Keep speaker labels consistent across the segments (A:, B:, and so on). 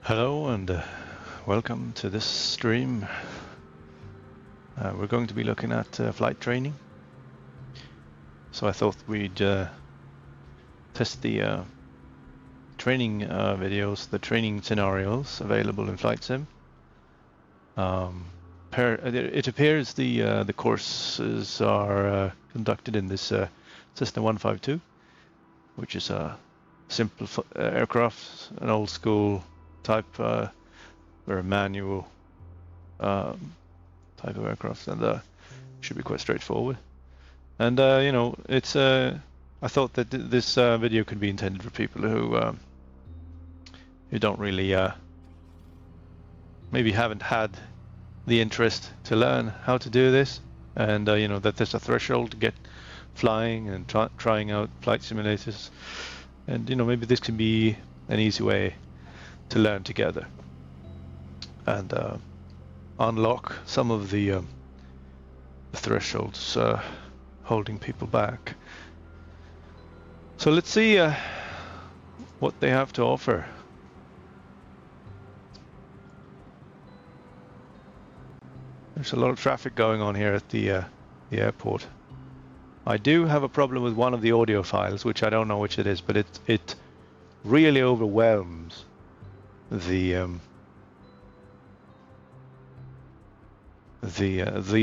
A: Hello and welcome to this stream. We're going to be looking at flight training. So I thought we'd test the training videos, the training scenarios available in Flight Sim. It appears the courses are conducted in this Cessna 152, which is a simple aircraft, an old school type, or a manual type of aircraft, and should be quite straightforward. And it's I thought that this video could be intended for people who don't really maybe haven't had the interest to learn how to do this, and that there's a threshold to get flying and trying out flight simulators, and maybe this can be an easy way to learn together and unlock some of the thresholds holding people back. So let's see what they have to offer. There's a lot of traffic going on here at the airport. I do have a problem with one of the audio files, which I don't know which it is, but it really overwhelms the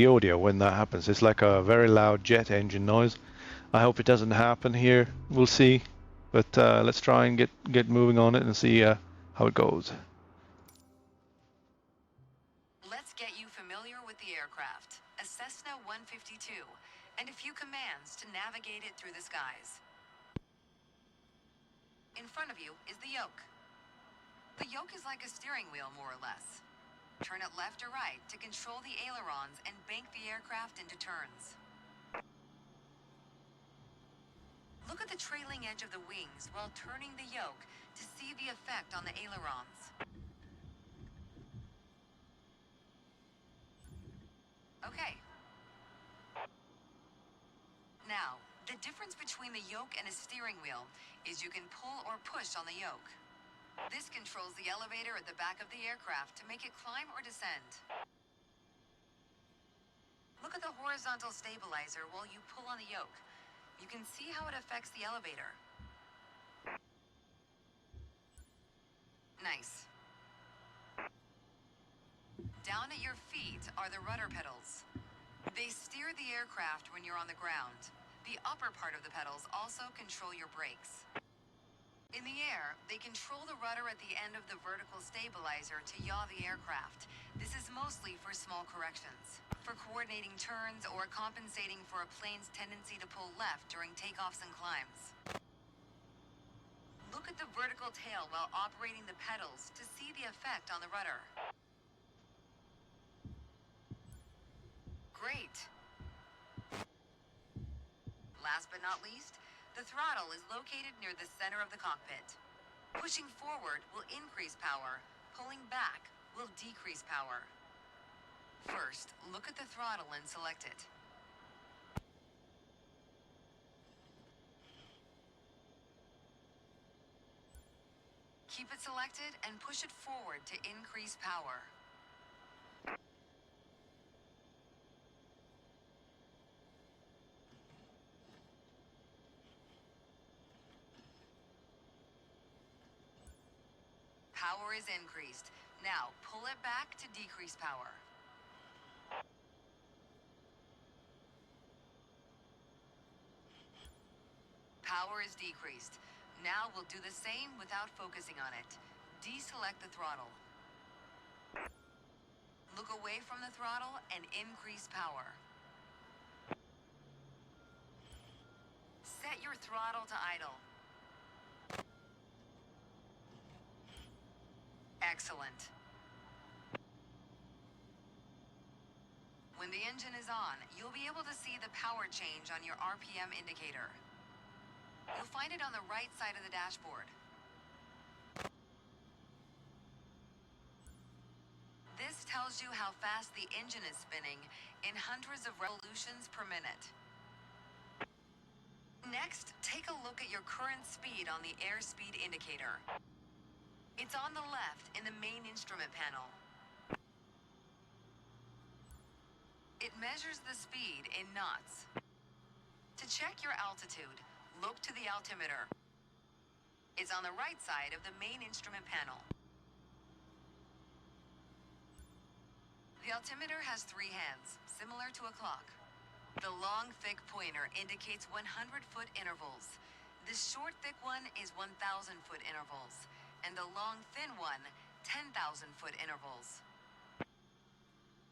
A: audio when that happens. It's like a very loud jet engine noise. I hope it doesn't happen here. We'll see, but let's try and get moving on it and see how it goes.
B: Let's get you familiar with the aircraft, a Cessna 152, and a few commands to navigate it through the skies. In front of you is the yoke. The yoke is like a steering wheel, more or less. Turn it left or right to control the ailerons and bank the aircraft into turns. Look at the trailing edge of the wings while turning the yoke to see the effect on the ailerons. Okay. Now, the difference between the yoke and a steering wheel is you can pull or push on the yoke. This controls the elevator at the back of the aircraft to make it climb or descend. Look at the horizontal stabilizer while you pull on the yoke. You can see how it affects the elevator. Nice. Down at your feet are the rudder pedals. They steer the aircraft when you're on the ground. The upper part of the pedals also control your brakes. In the air, they control the rudder at the end of the vertical stabilizer to yaw the aircraft. This is mostly for small corrections, for coordinating turns or compensating for a plane's tendency to pull left during takeoffs and climbs. Look at the vertical tail while operating the pedals to see the effect on the rudder. Great. Last but not least, the throttle is located near the center of the cockpit. Pushing forward will increase power. Pulling back will decrease power. First, look at the throttle and select it. Keep it selected and push it forward to increase power. Power is increased. Now, pull it back to decrease power. Power is decreased. Now we'll do the same without focusing on it. Deselect the throttle. Look away from the throttle and increase power. Set your throttle to idle. Excellent. When the engine is on, you'll be able to see the power change on your RPM indicator. You'll find it on the right side of the dashboard. This tells you how fast the engine is spinning in hundreds of revolutions per minute. Next, take a look at your current speed on the airspeed indicator. It's on the left in the main instrument panel. It measures the speed in knots. To check your altitude, look to the altimeter. It's on the right side of the main instrument panel. The altimeter has 3 hands, similar to a clock. The long, thick pointer indicates 100-foot intervals. The short, thick one is 1,000-foot intervals. And the long, thin one, 10,000-foot intervals.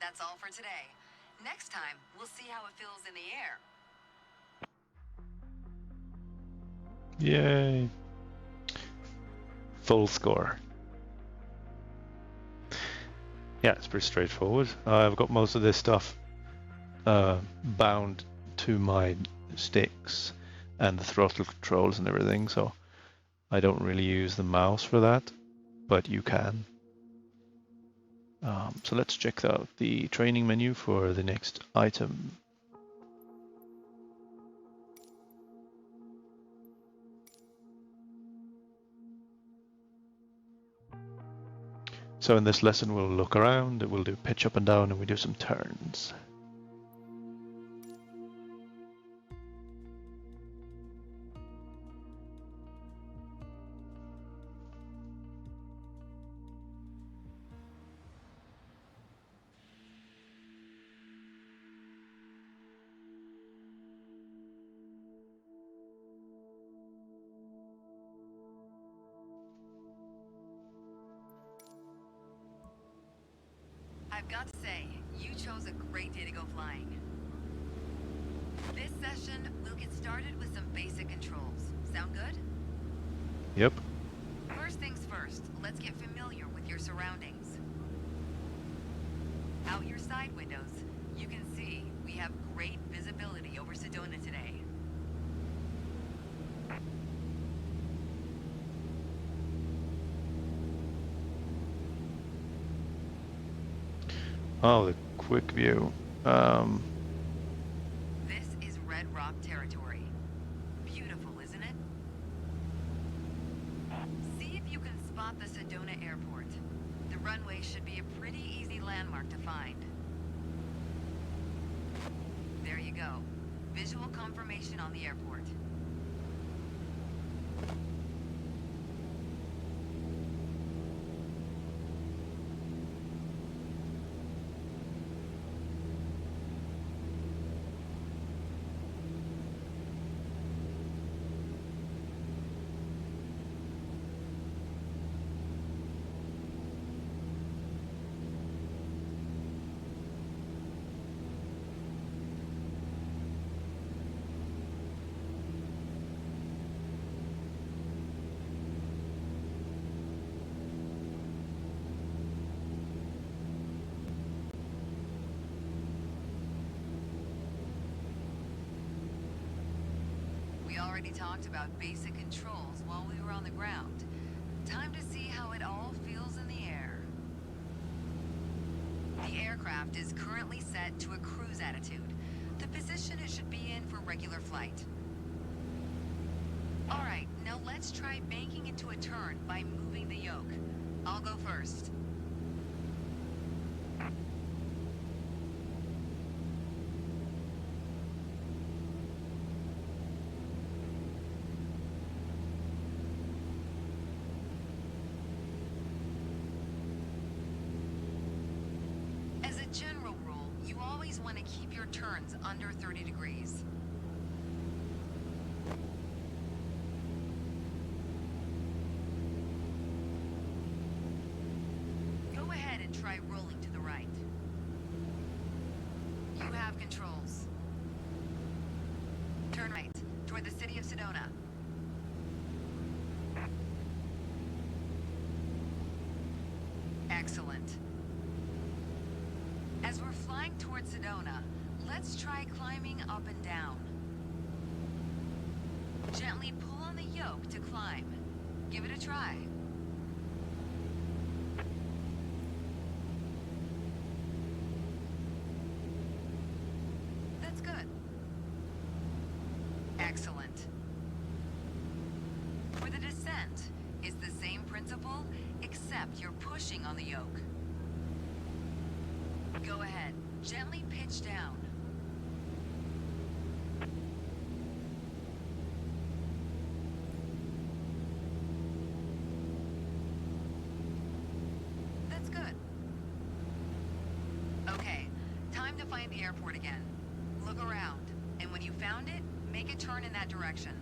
B: That's all for today. Next time, we'll see how it feels in the air.
A: Yay. Full score. Yeah, it's pretty straightforward. I've got most of this stuff bound to my sticks and the throttle controls and everything, so I don't really use the mouse for that, but you can. So let's check out the training menu for the next item. So in this lesson we'll look around, we'll do pitch up and down, and we do some turns.
B: I've got to say, you chose a great day to go flying. This session, we'll get started with some basic controls. Sound good?
A: Yep.
B: First things first, let's get familiar with your surroundings. Out your side windows, you can see we have great visibility over Sedona today.
A: Oh, the quick view.
B: This is Red Rock territory. Beautiful, isn't it? See if you can spot the Sedona airport. The runway should be a pretty easy landmark to find. There you go. Visual confirmation on the airport. We already talked about basic controls while we were on the ground. Time to see how it all feels in the air. The aircraft is currently set to a cruise attitude, the position it should be in for regular flight. Alright, now let's try banking into a turn by moving the yoke. I'll go first. As a general rule, you always want to keep your turns under 30 degrees. Go ahead and try rolling to the right. You have controls. Turn right, toward the city of Sedona. Excellent. As we're flying towards Sedona, let's try climbing up and down. Gently pull on the yoke to climb. Give it a try. That's good. Excellent. For the descent, It's the same principle, except you're pushing on the yoke. Go ahead, gently pitch down. That's good. Okay, time to find the airport again. Look around, and when you found it, make a turn in that direction.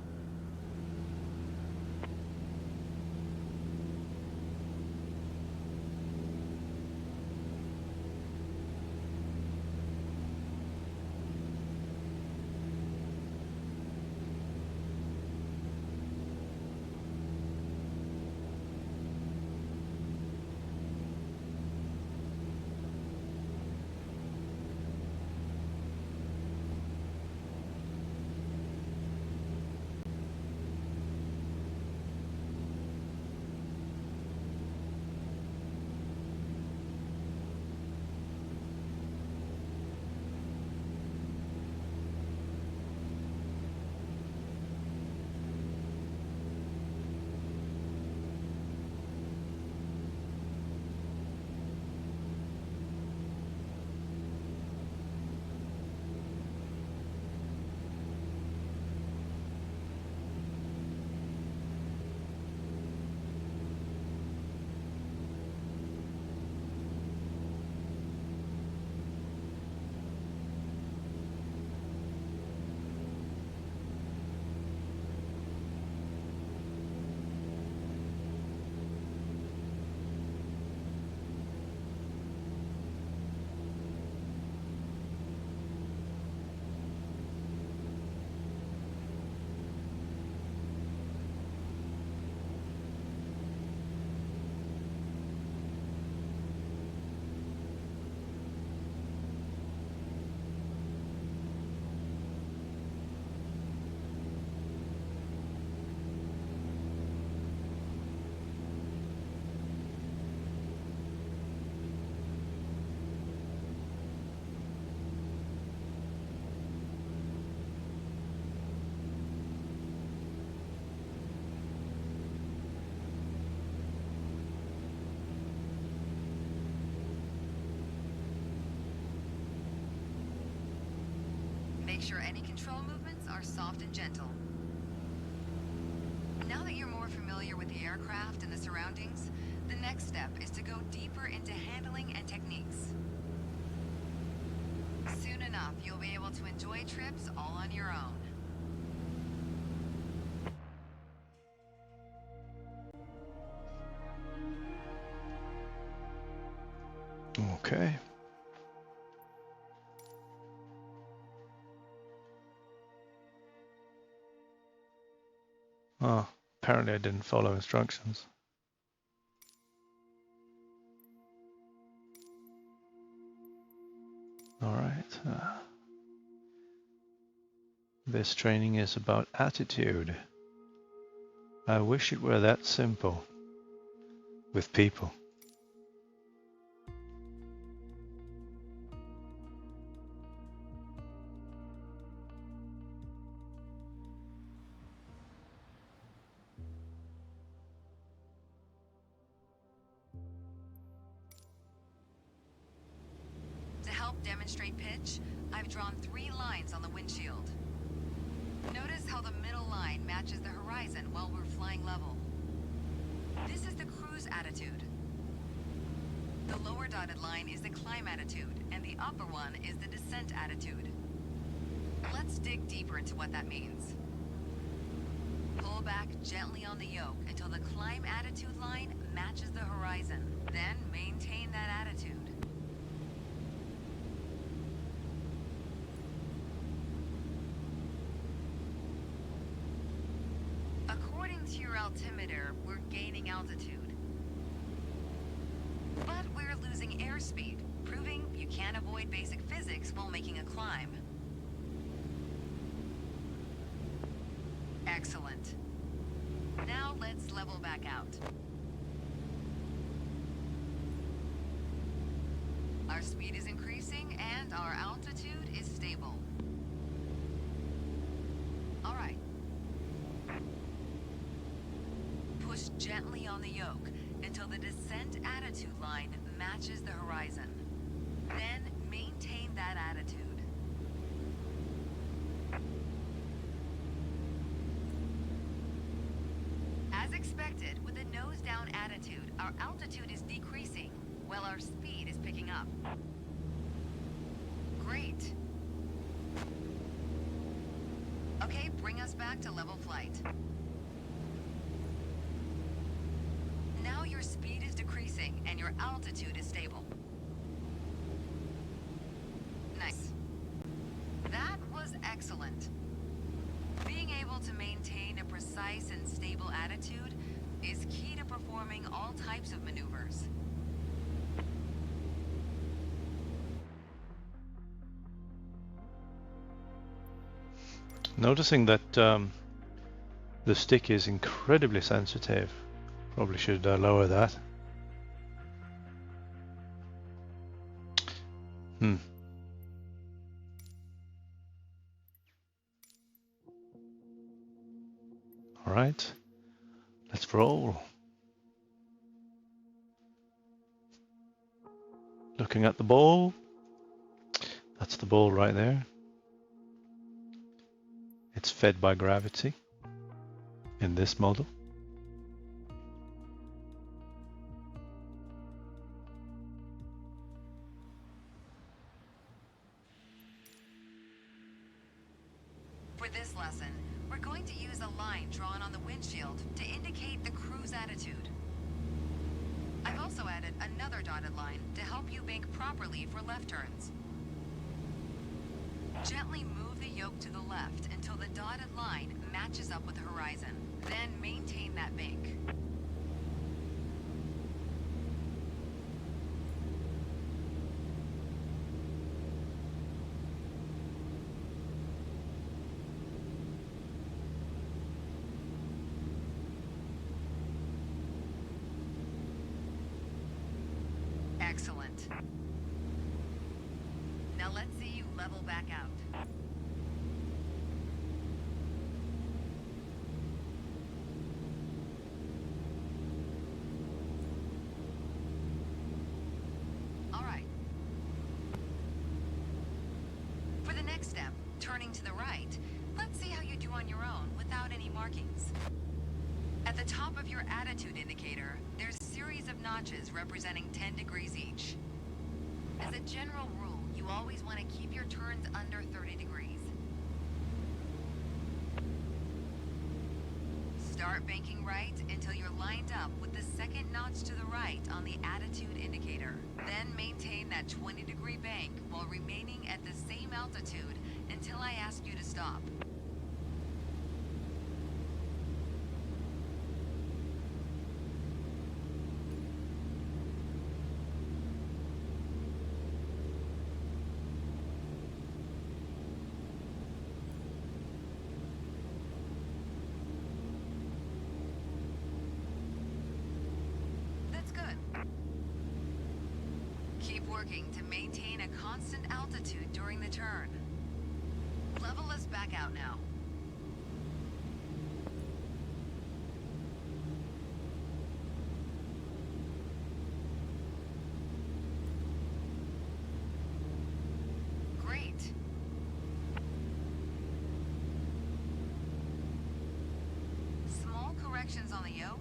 B: Make sure any control movements are soft and gentle. Now that you're more familiar with the aircraft and the surroundings, the next step is to go deeper into handling and techniques. Soon enough, you'll be able to enjoy trips all on your own.
A: Okay. Oh, apparently I didn't follow instructions. All right. This training is about attitude. I wish it were that simple with people.
B: To help demonstrate pitch, I've drawn 3 lines on the windshield. Notice how the middle line matches the horizon while we're flying level. This is the cruise attitude. The lower dotted line is the climb attitude, and the upper one is the descent attitude. Let's dig deeper into what that means. Pull back gently on the yoke until the climb attitude line matches the horizon. Then maintain that attitude. According to your altimeter, we're gaining altitude. But we're losing airspeed, proving you can't avoid basic physics while making a climb. Excellent. Now let's level back out. Our speed is increasing and our altitude is stable. All right. Push gently on the yoke until the descent attitude line matches the horizon. Then maintain that attitude. As expected, with a nose-down attitude, our altitude is decreasing, while our speed is picking up. Great. Okay, bring us back to level flight. Now your speed is decreasing and your altitude is stable. Nice. That was excellent. Being able to maintain a precise and stable attitude is key to performing all types of maneuvers.
A: Noticing that the stick is incredibly sensitive. Probably should lower that. All right, let's roll. Looking at the ball. That's the ball right there. It's fed by gravity in this model.
B: For this lesson, we're going to use a line drawn on the windshield to indicate the cruise attitude. I've also added another dotted line to help you bank properly for left turns. Gently move the yoke to the left until the dotted line matches up with the horizon. Then maintain that bank. Excellent. Now let's see you level back out. All right. For the next step, turning to the right, let's see how you do on your own without any markings. At the top of your attitude indicator, there's a series of notches representing 10 degrees each. As a general rule, you always want to keep your turns under 30 degrees. Start banking right until you're lined up with the second notch to the right on the attitude indicator. Then maintain that 20-degree bank while remaining at the same altitude until I ask you to stop. Keep working to maintain a constant altitude during the turn. Level us back out now. Great. Small corrections on the yoke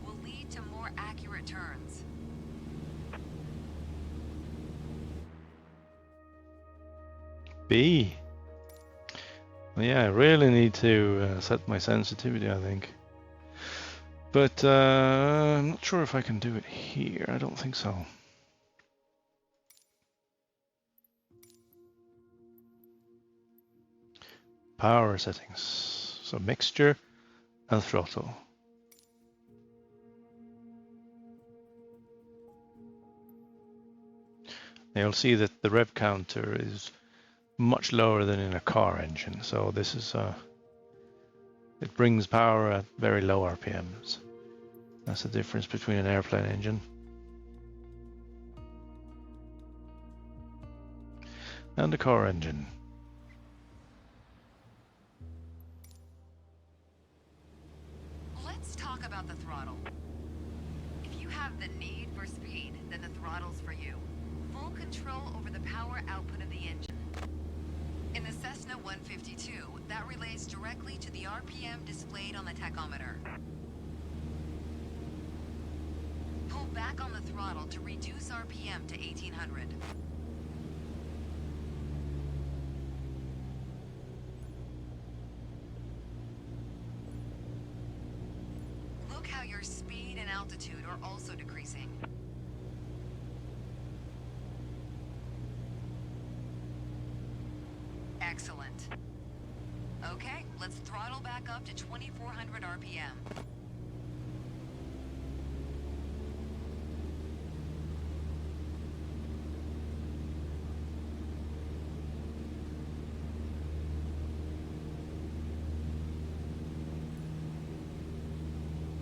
B: will lead to more accurate turns.
A: B. Well, yeah, I really need to set my sensitivity, I think. But I'm not sure if I can do it here. I don't think so. Power settings. So mixture and throttle. Now you'll see that the rev counter is much lower than in a car engine. So this is it brings power at very low RPMs. That's the difference between an airplane engine and a car engine.
B: Let's talk about about the throttle. If you have the need for speed, then the throttle's for you. Full control over the power output of the engine. In the Cessna 152, that relates directly to the RPM displayed on the tachometer. Pull back on the throttle to reduce RPM to 1800. Look how your speed and altitude are also decreasing. Excellent. Okay, let's throttle back up to 2400 RPM.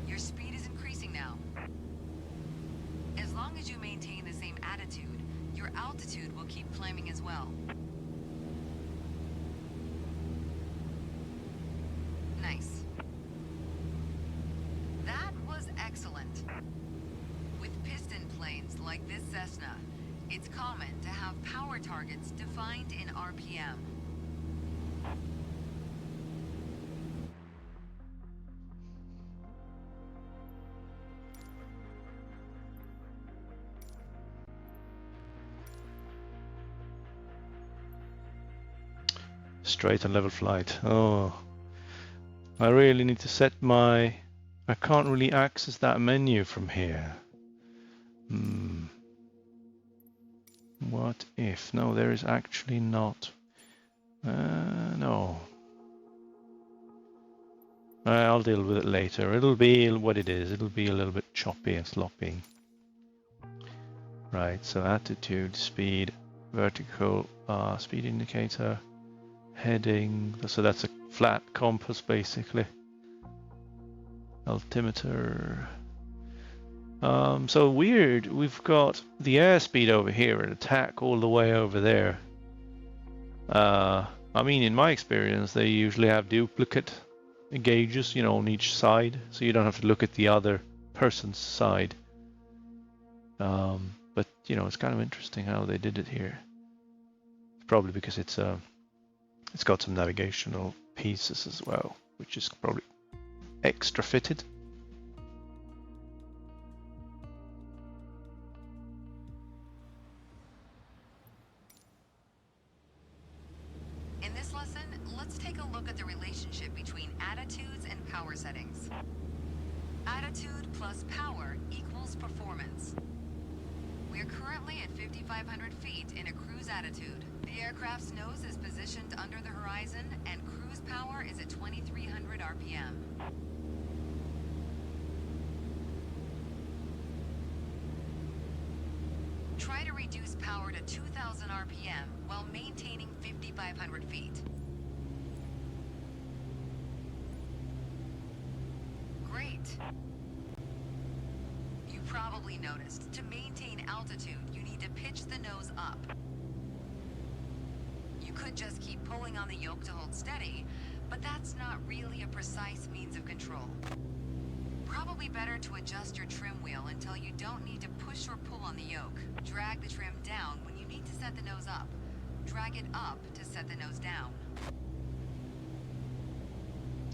B: Your speed is increasing now. As long as you maintain the same attitude, your altitude will keep climbing as well. Nice. That was excellent. With piston planes like this Cessna, it's common to have power targets defined in RPM.
A: Straight and level flight. Oh, I really need to set my... I can't really access that menu from here. What if? No, there is actually not. No. I'll deal with it later. It'll be what it is. It'll be a little bit choppy and sloppy. Right, so attitude, speed, vertical, speed indicator, heading. So that's a flat compass basically. Altimeter. So weird, we've got the airspeed over here and attack all the way over there. I mean, in my experience, they usually have duplicate gauges, you know, on each side, so you don't have to look at the other person's side. But you know, it's kind of interesting how they did it here. Probably because it's got some navigational pieces as well, which is probably extra fitted.
B: In this lesson, let's take a look at the relationship between attitudes and power settings. Attitude plus power equals performance. We're currently at 5,500 feet in a cruise attitude. The aircraft's nose is positioned under the horizon and cruise power is at 2,300 RPM. Try to reduce power to 2,000 RPM while maintaining 5,500 feet. Great. You probably noticed, to maintain altitude, you need to pitch the nose up. You could just keep pulling on the yoke to hold steady, but that's not really a precise means of control. Probably better to adjust your trim wheel until you don't need to push or pull on the yoke. Drag the trim down when you need to set the nose up. Drag it up to set the nose down.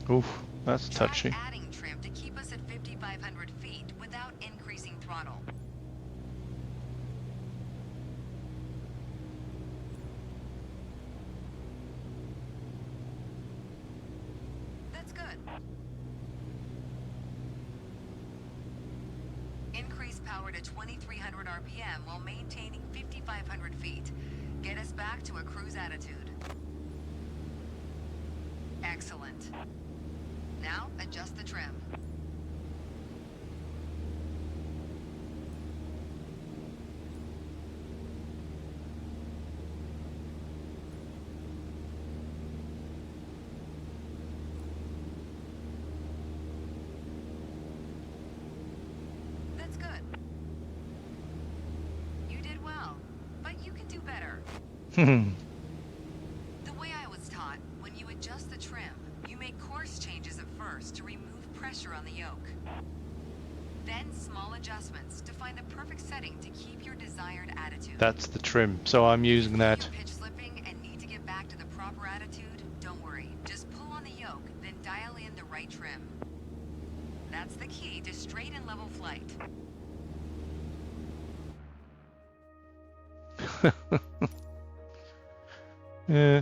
A: Oof, that's touchy.
B: Try adding trim to keep us at 5,500 feet without increasing throttle. That's good. Increase power to 2,300 RPM while maintaining 5,500 feet. Get us back to a cruise attitude. Excellent. Now, adjust the trim. That's good. You did well, but you can do better. The way I was taught, when you adjust the trim, you make course changes at first to remove pressure on the yoke. Then small adjustments to find the perfect setting to keep your desired attitude.
A: That's the trim. So I'm using
B: If
A: that.
B: you're pitch slipping and need to get back to the proper attitude, don't worry. Just pull on the yoke, then dial in the right trim. That's the key to straight and level flight.
A: Yeah.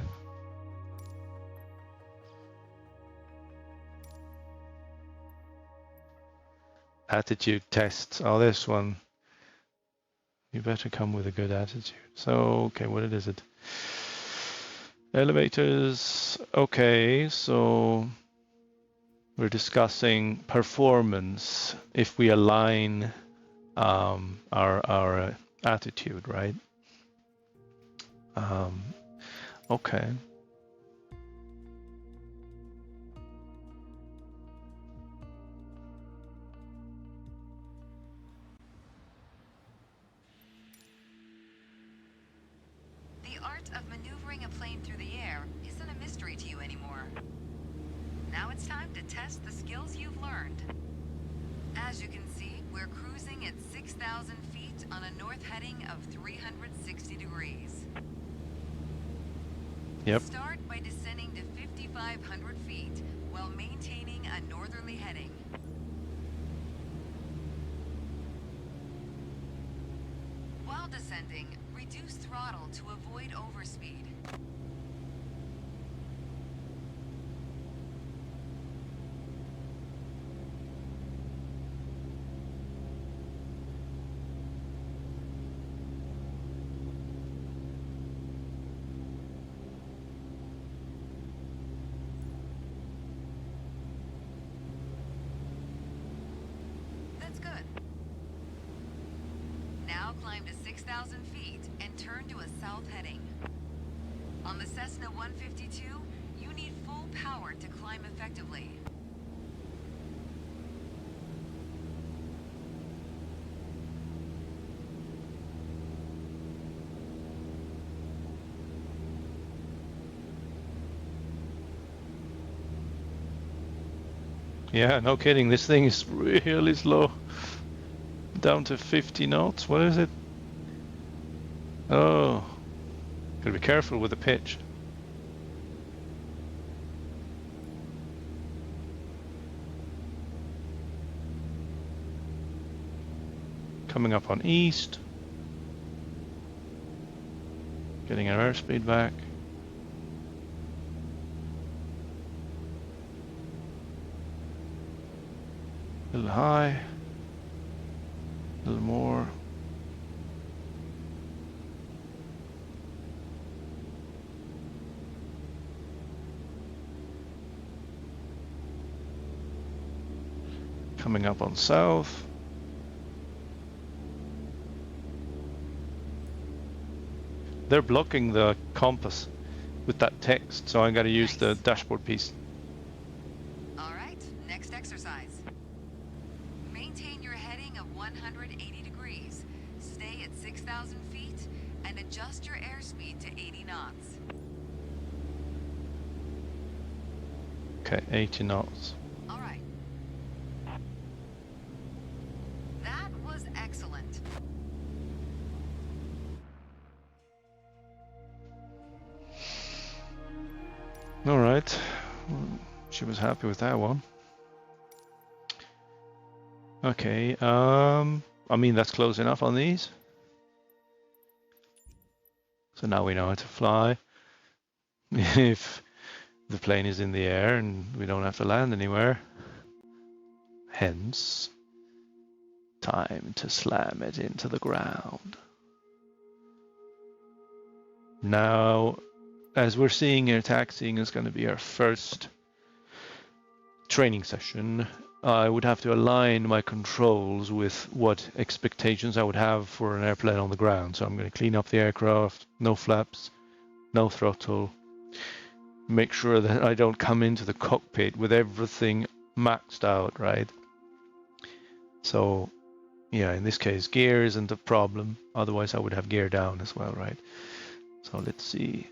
A: Attitude tests. Oh, this one. You better come with a good attitude. So, okay, what is it? Elevators. Okay, so we're discussing performance if we align our attitude, right? Okay.
B: The art of maneuvering a plane through the air isn't a mystery to you anymore. Now it's time to test the skills you've learned. As you can see, we're cruising at 6,000 feet on a north heading of 360 degrees.
A: Yep.
B: Start by descending to 5,500 feet while maintaining a northerly heading. While descending, reduce throttle to avoid overspeed. That's good. Now climb to 6,000 feet and turn to a south heading. On the Cessna 152, you need full power to climb effectively.
A: Yeah, no kidding. This thing is really slow. Down to 50 knots. What is it? Oh, gotta be careful with the pitch. Coming up on east. Getting our airspeed back. A little high. A little more. Coming up on south. They're blocking the compass with that text, so I gotta use the dashboard piece.
B: All right, next exercise. Maintain your heading of 180 degrees. Stay at 6,000 feet and adjust your airspeed to 80 knots.
A: Okay, 80 knots.
B: All right. That was excellent.
A: All right, she was happy with that one. Okay, I mean that's close enough on these. So now we know how to fly. If the plane is in the air and we don't have to land anywhere. Hence, time to slam it into the ground. Now, as we're seeing here, taxiing is going to be our first training session. I would have to align my controls with what expectations I would have for an airplane on the ground. So I'm going to clean up the aircraft, no flaps, no throttle. Make sure that I don't come into the cockpit with everything maxed out, right? So, yeah, in this case, gear isn't a problem. Otherwise, I would have gear down as well, right? So let's see.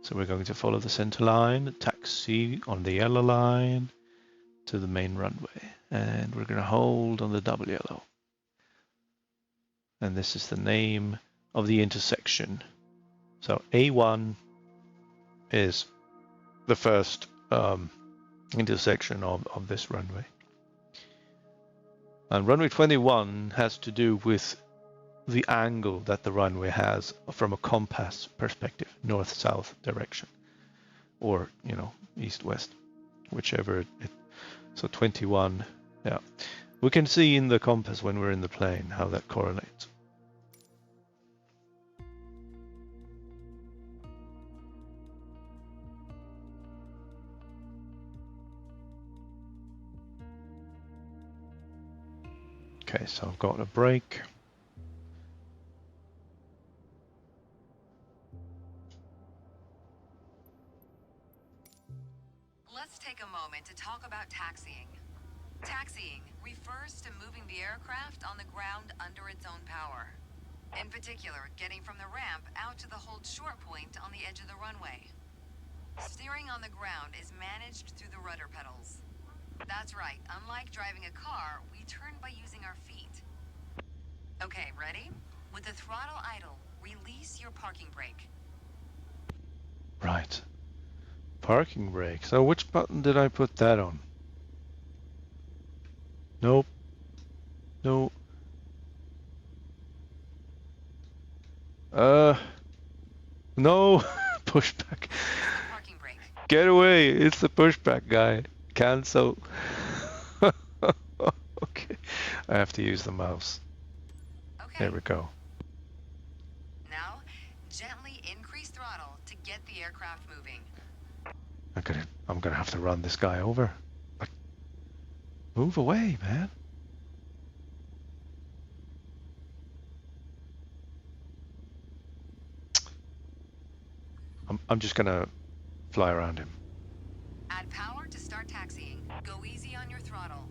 A: So we're going to follow the center line, taxi on the yellow line, to the main runway. And we're going to hold on the double yellow. And this is the name of the intersection. So A1 is the first intersection of this runway. And runway 21 has to do with the angle that the runway has from a compass perspective, north-south direction, or, you know, east-west, whichever it. So 21, yeah. We can see in the compass when we're in the plane how that correlates. Okay, so I've got a brake.
B: Let's take a moment to talk about taxiing. Taxiing refers to moving the aircraft on the ground under its own power. In particular, getting from the ramp out to the hold short point on the edge of the runway. Steering on the ground is managed through the rudder pedals. That's right, unlike driving a car, we turn by using our feet. Okay, ready? With the throttle idle, release your parking brake.
A: Right. Parking brake. So which button did I put that on? Nope. No. No. Pushback.
B: Parking brake.
A: Get away. It's the pushback guy. Cancel. Okay. I have to use the mouse.
B: Okay.
A: There we go.
B: Now, gently increase throttle to get the aircraft moving.
A: I'm gonna have to run this guy over. Like, move away, man. I'm just gonna fly around him.
B: Add power to start taxiing. Go easy on your throttle.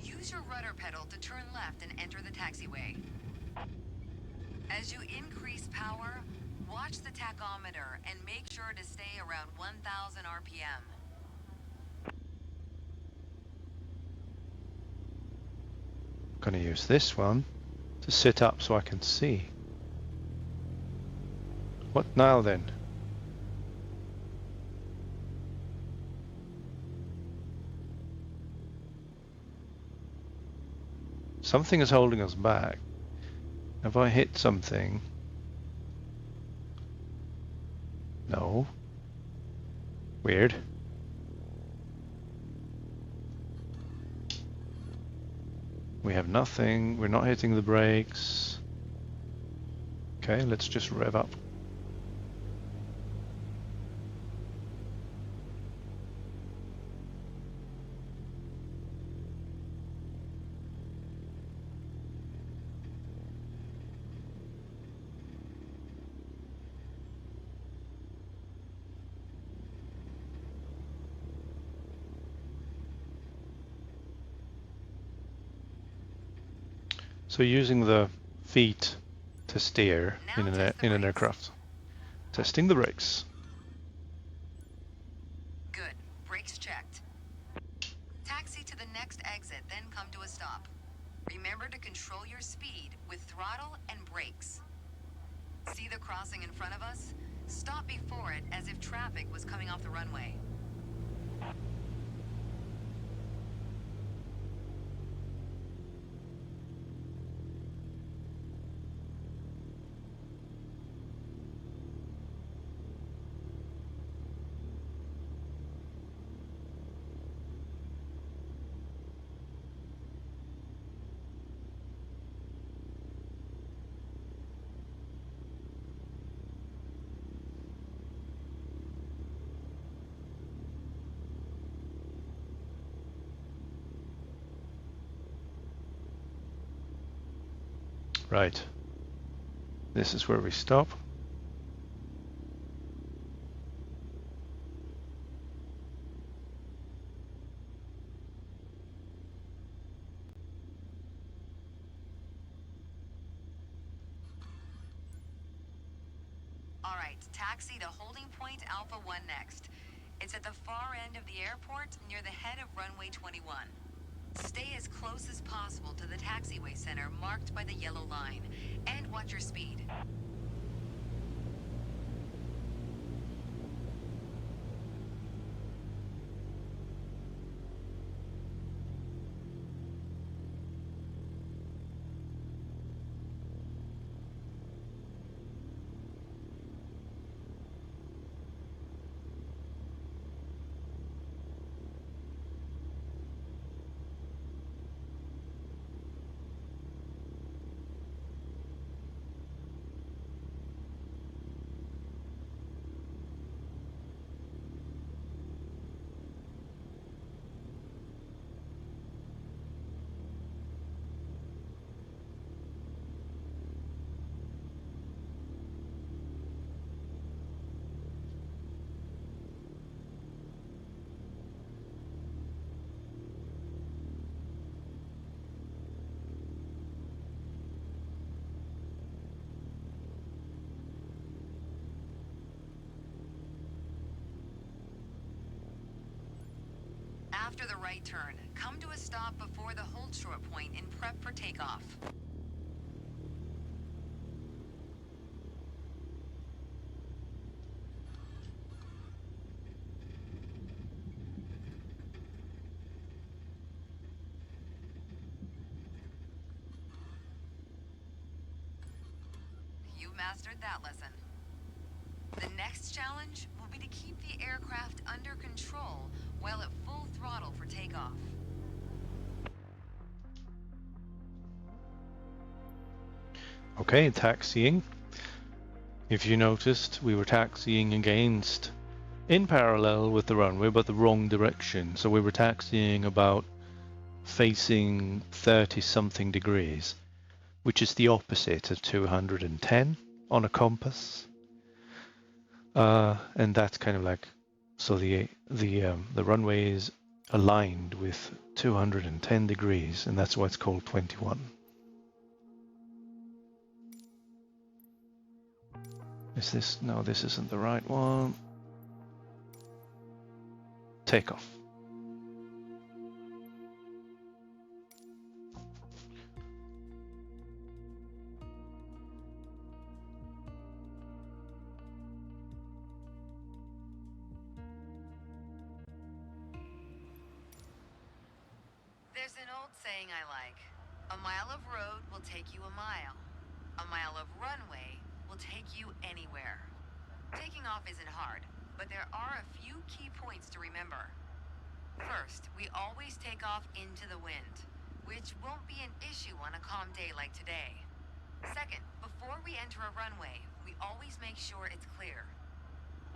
B: Use your rudder pedal to turn left and enter the taxiway. As you increase power, watch the tachometer and make sure to stay around 1,000 RPM.
A: I'm gonna use this one to sit up so I can see. What now then? Something is holding us back. Have I hit something? No. Weird. We have nothing. We're not hitting the brakes. Okay, let's just rev up. So using the feet to steer in an aircraft. Testing the brakes.
B: Good. Brakes checked. Taxi to the next exit, then come to a stop. Remember to control your speed with throttle and brakes. See the crossing in front of us? Stop before it as if traffic was coming off the runway.
A: Right. This is where we stop.
B: All right, taxi to holding point Alpha 1 next. It's at the far end of the airport near the head of runway 21. Stay as close as possible to the taxiway center marked by the yellow line, and watch your speed. After the right turn, come to a stop before the hold short point and prep for takeoff. You mastered that lesson. The next challenge will be to keep the aircraft under control while at full throttle for takeoff.
A: Okay, taxiing. If you noticed, we were taxiing against, in parallel with the runway, but the wrong direction. So we were taxiing about facing 30-something degrees, which is the opposite of 210 on a compass. And that's kind of like, so the runway is aligned with 210 degrees, and that's why it's called 21. Is this? No, this isn't the right one. Takeoff.
B: There's an old saying I like. A mile of road will take you a mile. A mile of runway will take you anywhere. Taking off isn't hard, but there are a few key points to remember. First, we always take off into the wind, which won't be an issue on a calm day like today. Second, before we enter a runway, we always make sure it's clear.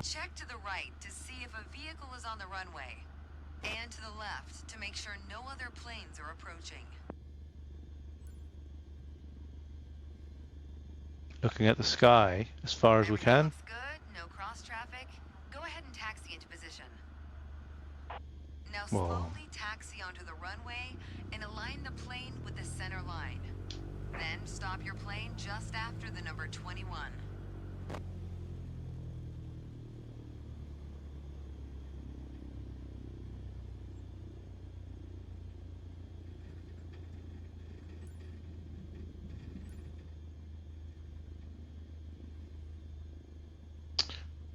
B: Check to the right to see if a vehicle is on the runway, and to the left to make sure no other planes are approaching.
A: Looking at the sky as far as we
B: Everything
A: can.
B: looks good, no cross traffic. Go ahead and taxi into position. Now slowly taxi onto the runway and align the plane with the center line. Then stop your plane just after the number 21.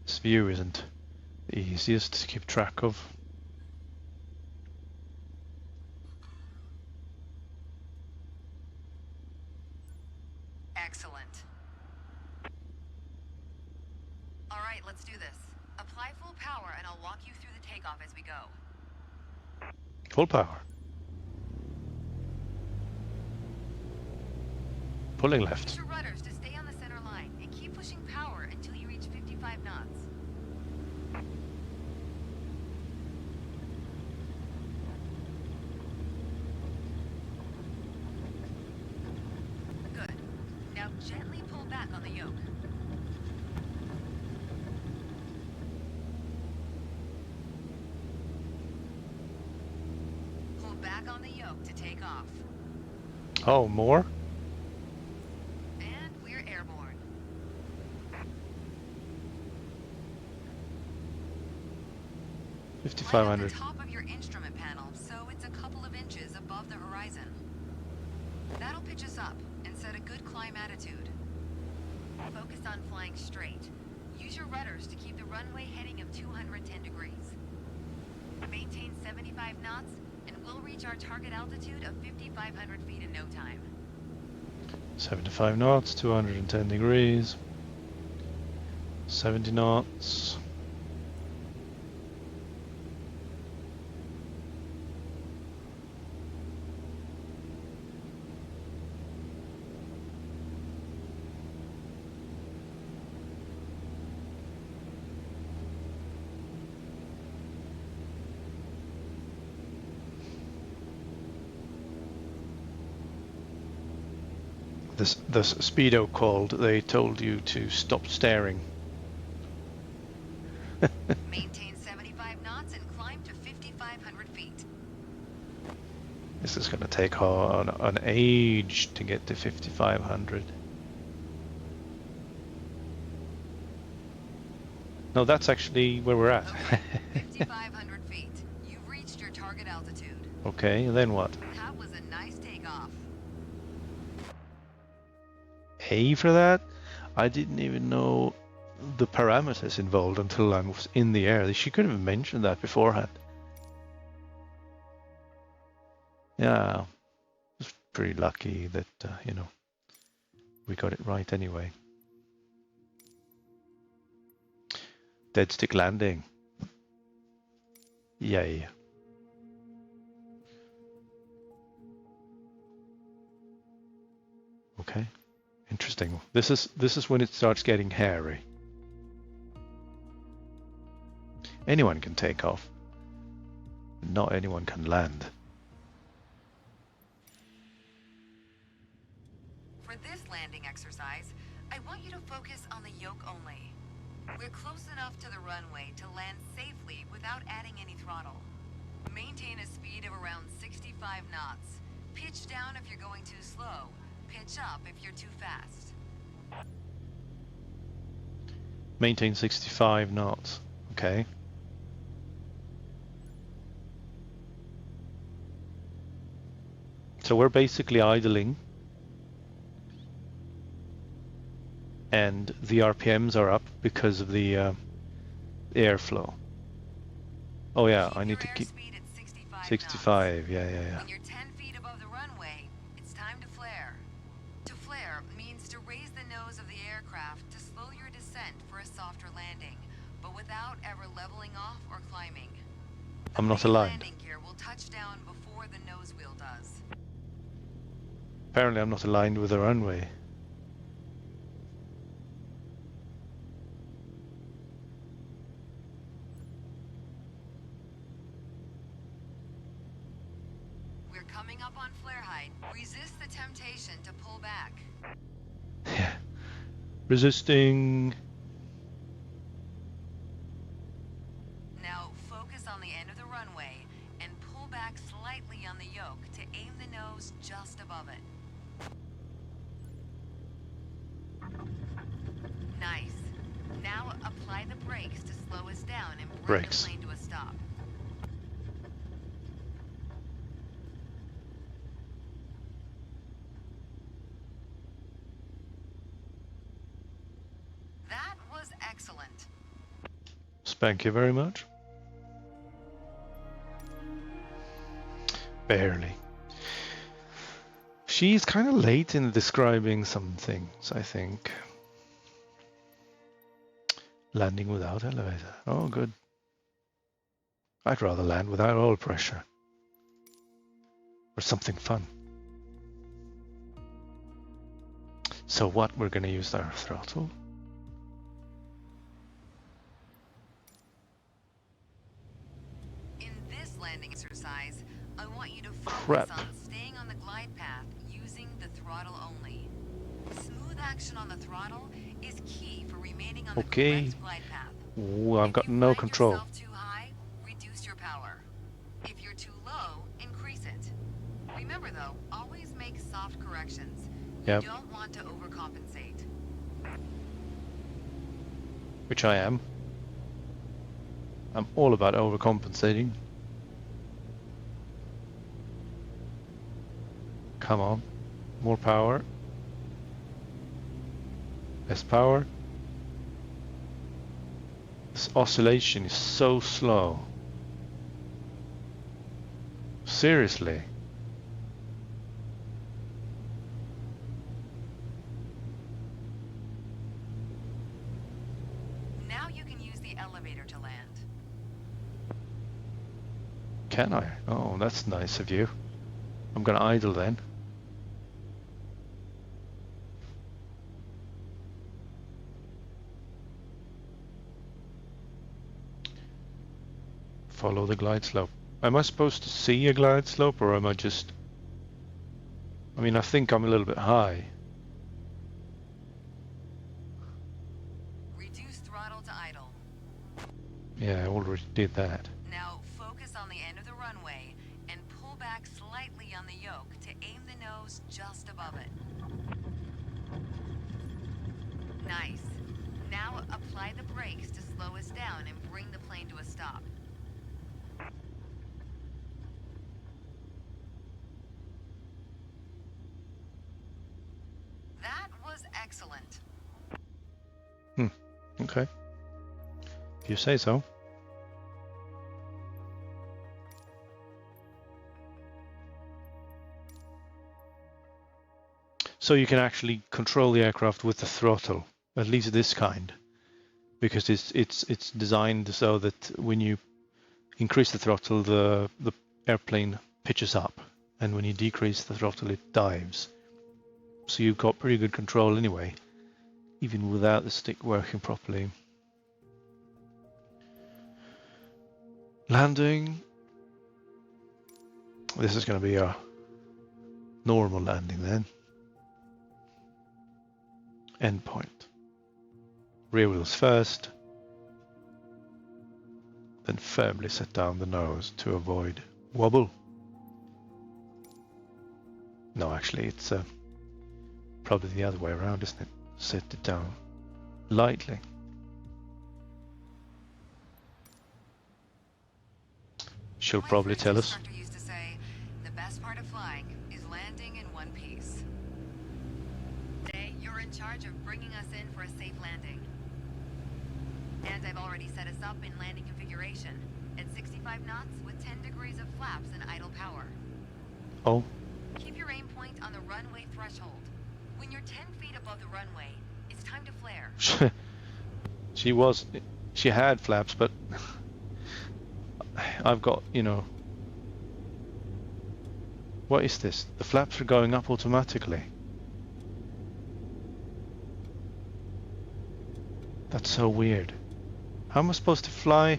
A: This view isn't the easiest to keep track of.
B: Excellent. All right, let's do this. Apply full power and I'll walk you through the takeoff as we go.
A: Full power. Pulling left.
B: Use your rudders to stay on the center line and keep pushing power until you reach 55 knots. Good. Now gently pull back on the yoke. Pull back on the yoke to take off.
A: Oh, more?
B: And we're airborne. Light up the
A: 5,500.
B: top of your instrument panel so it's a couple of inches above the horizon. That'll pitch us up and set a good climb attitude. Focus on flying straight. Use your rudders to keep the runway heading of 210 degrees. Maintain 75 knots and we'll reach our target altitude of 5,500 feet in no time.
A: 75 knots, 210 degrees. 70 knots. This speedo called, they told you to stop staring.
B: Maintain 75 knots and climb to 5,500 feet.
A: This is going to take an age to get to 5,500. No, that's actually where we're at.
B: Okay, 5,500 feet. You've reached your target altitude.
A: Okay, and then what?
B: That was a nice takeoff.
A: A for that? I didn't even know the parameters involved until I was in the air. She could have mentioned that beforehand. Yeah, I was pretty lucky that, you know, we got it right anyway. Dead stick landing. Yay. Okay. Interesting. This is when it starts getting hairy. Anyone can take off. Not anyone can land.
B: For this landing exercise, I want you to focus on the yoke only. We're close enough to the runway to land safely without adding any throttle. Maintain a speed of around 65 knots. Pitch down if you're going too slow. Pitch up if you're too fast.
A: Maintain 65 knots. Okay. So we're basically idling. And the RPMs are up because of the airflow. Oh yeah, I need to keep 65. Yeah.
B: When you're 10 feet above the runway, it's time to flare. To flare means to raise the nose of the aircraft to slow your descent for a softer landing, but without ever leveling off or climbing.
A: I'm not
B: The main
A: aligned.
B: landing gear will touch down before the nose wheel does.
A: Apparently I'm not aligned with the runway.
B: We're coming up on flare height. Resist the temptation to pull back.
A: Yeah. Resisting.
B: Now focus on the end of the runway and pull back slightly on the yoke to aim the nose just above it. Nice. Now apply the brakes to slow us down and bring
A: Brakes.
B: the plane to a stop. That was excellent.
A: Thank you very much. Barely. She's kind of late in describing some things, I think. Landing without elevator. Oh, good. I'd rather land without oil pressure. Or something fun. So what? We're going to use our throttle?
B: In this landing exercise, I want you to focus
A: Crap.
B: on staying on the glide path using the throttle only. Smooth action on the throttle is key for remaining on the
A: Okay.
B: correct glide path.
A: Ooh, I've
B: If
A: got
B: you
A: no
B: find
A: control.
B: yourself too high, reduce your power. If you're too low, increase it. Remember though, always make soft corrections. You
A: Yep.
B: don't want to overcompensate.
A: Which I am. I'm all about overcompensating. Come on. More power. Less power. This oscillation is so slow. Seriously.
B: Now you can use the elevator to land.
A: Can I? Oh, that's nice of you. I'm gonna idle then. Follow the glide slope. Am I supposed to see a glide slope, or am I just... I mean, I think I'm a little bit high.
B: Reduce throttle to idle.
A: Yeah, I already did that.
B: Now focus on the end of the runway and pull back slightly on the yoke to aim the nose just above it. Nice. Now apply the brakes to slow us down and bring the plane to a stop. That was excellent.
A: Okay. If you say so. So you can actually control the aircraft with the throttle, at least this kind, because it's designed so that when you increase the throttle, the airplane pitches up, and when you decrease the throttle, it dives. So you've got pretty good control anyway, even without the stick working properly. Landing. This is going to be a normal landing then. Endpoint. Rear wheels first, then firmly set down the nose to avoid wobble. No, actually, it's probably the other way around, isn't it? Set it down lightly. She'll
B: My
A: probably
B: French
A: tell us.
B: instructor used to say, the best part of flying is landing in one piece. Today, you're in charge of bringing us in for a safe landing. And I've already set us up in landing configuration at 65 knots with 10 degrees of flaps and idle power.
A: Oh,
B: Keep your aim point on the runway threshold. When you're 10 feet above the runway, it's time to flare.
A: she had flaps, but I've got, what is this? The flaps are going up automatically. That's so weird. How am I supposed to fly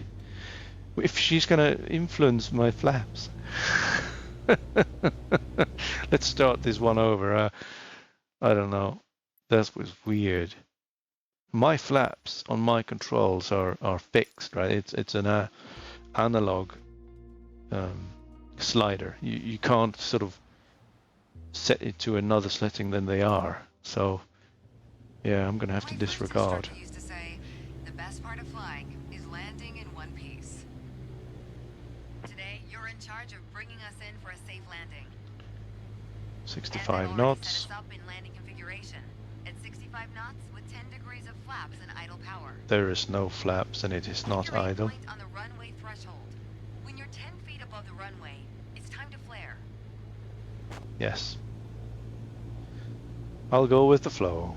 A: if she's gonna influence my flaps? Let's start this one over. I don't know. That was weird. My flaps on my controls are fixed, right? It's an analog slider. You can't sort of set it to another setting than they are. So yeah, I'm gonna have to
B: My French
A: disregard.
B: instructor used to say, the best part of flying is landing in one piece. Today, you're in charge of bringing us in for a safe landing.
A: 65 knots.
B: Set us up in landing configuration at 65 knots with 10 degrees of flaps and idle power.
A: There is no flaps and it is not
B: Keep your aim
A: idle.
B: point on the runway threshold. When you're 10 feet above the runway, it's time to flare.
A: Yes. I'll go with the flow.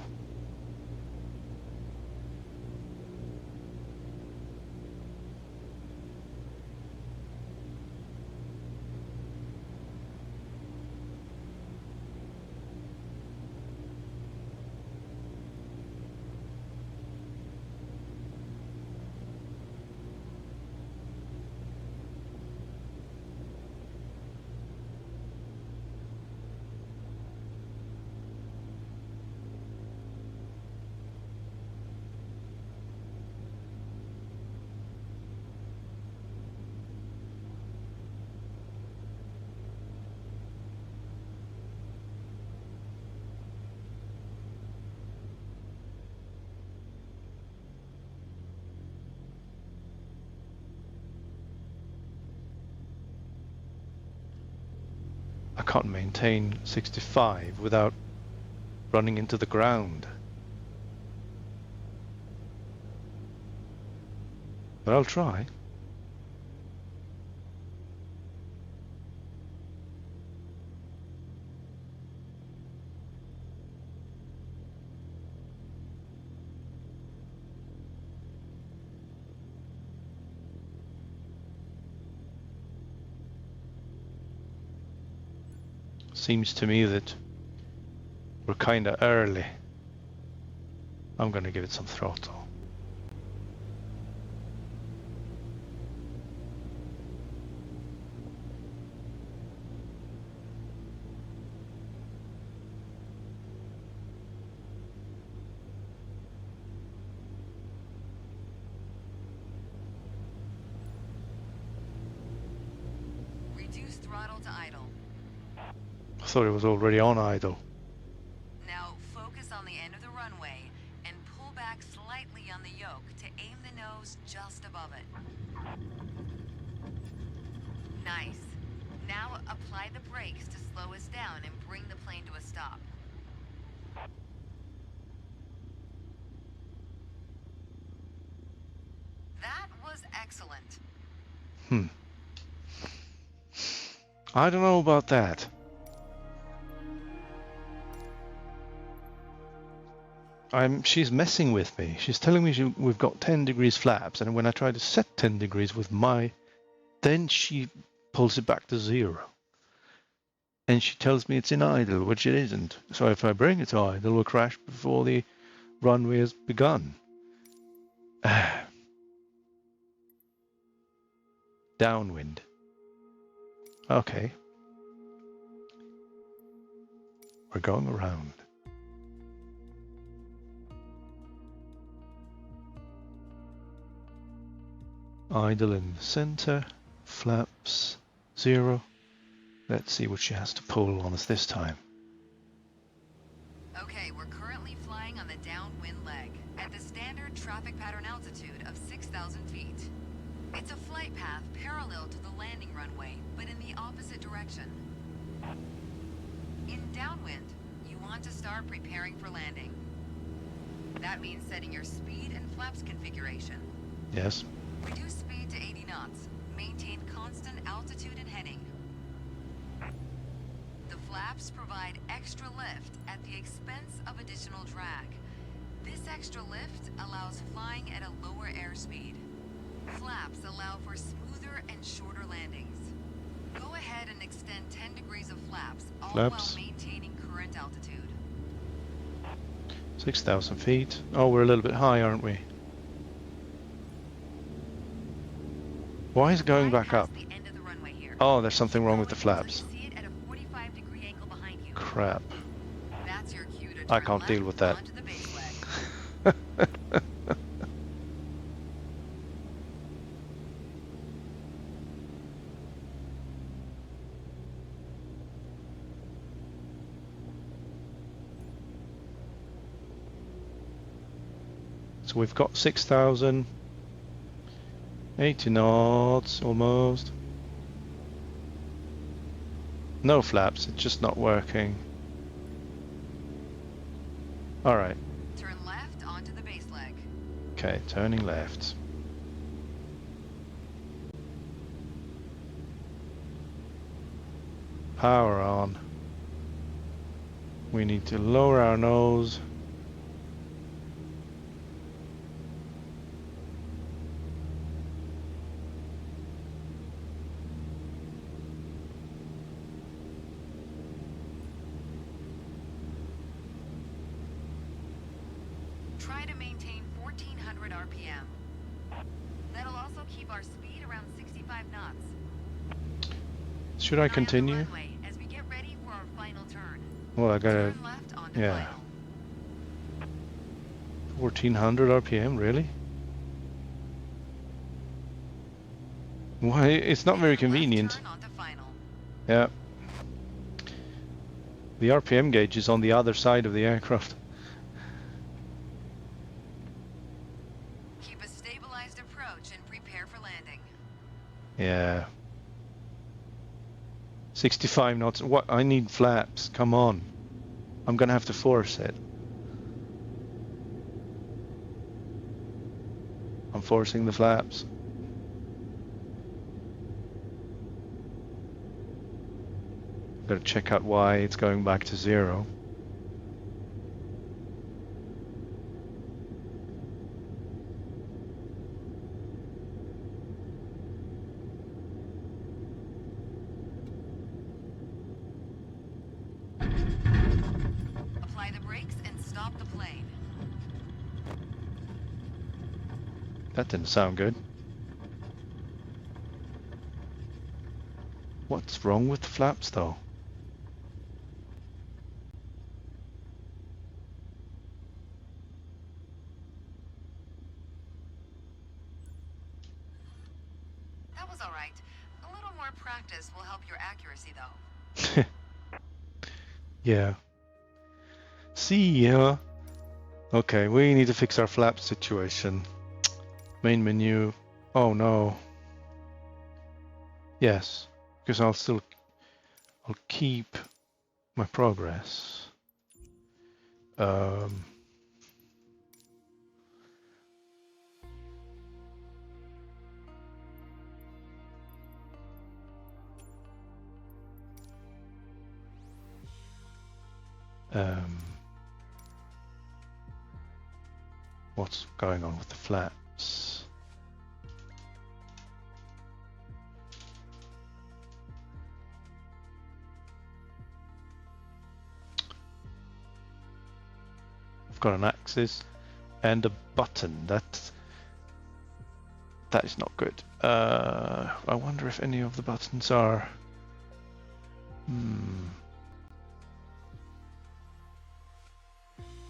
A: I can't maintain 65 without running into the ground. But I'll try. Seems to me that we're kinda early. I'm gonna give it some throttle.
B: Reduce throttle to idle.
A: I thought it was already on idle.
B: Now focus on the end of the runway and pull back slightly on the yoke to aim the nose just above it. Nice. Now apply the brakes to slow us down and bring the plane to a stop. That was excellent.
A: I don't know about that. She's messing with me. She's telling me we've got 10 degrees flaps, and when I try to set 10 degrees with then she pulls it back to 0. And she tells me it's in idle, which it isn't. So if I bring it to idle, we'll crash before the runway has begun. Downwind. Okay. We're going around. Idle in the center, flaps 0. Let's see what she has to pull on us this time.
B: Okay, we're currently flying on the downwind leg at the standard traffic pattern altitude of 6,000 feet. It's a flight path parallel to the landing runway, but in the opposite direction. In downwind, you want to start preparing for landing. That means setting your speed and flaps configuration.
A: Yes.
B: Reduce speed to 80 knots. Maintain constant altitude and heading. The flaps provide extra lift at the expense of additional drag. This extra lift allows flying at a lower airspeed. Flaps allow for smoother and shorter landings. Go ahead and extend 10 degrees of flaps, all while maintaining current altitude.
A: 6,000 feet. Oh, we're a little bit high, aren't we? Why is it going back up?
B: The end of the runway here.
A: Oh, there's something wrong with the flaps.
B: See it at a 45-degree angle behind you.
A: Crap.
B: That's your cue to
A: I
B: turn
A: can't deal
B: left
A: with that.
B: onto the base leg.
A: So we've got 6,000, 80 knots almost. No flaps, it's just not working. Alright.
B: Turn left onto the base leg.
A: Okay, turning left. Power on. We need to lower our nose.
B: Try to maintain 1400 RPM. That'll also keep our speed around 65 knots.
A: Should I continue?
B: Runway as we get ready for our final turn.
A: Well, I gotta,
B: Turn left onto
A: yeah.
B: final.
A: 1400 RPM, really? Why? It's not very
B: Left
A: convenient.
B: turn onto final.
A: Yeah. The RPM gauge is on the other side of the aircraft.
B: Keep a stabilized approach and prepare for landing.
A: Yeah. 65 knots. What? I need flaps. Come on. I'm gonna have to force it. I'm forcing the flaps. Gotta check out why it's going back to 0.
B: Apply the brakes and stop the plane.
A: That didn't sound good. What's wrong with the flaps though?
B: That was all right. A little more practice will help your accuracy, though.
A: Yeah. See ya. Okay, we need to fix our flap situation. Main menu. Oh no. Yes, because I'll keep my progress. What's going on with the flaps? I've got an axis and a button. That is not good. I wonder if any of the buttons are.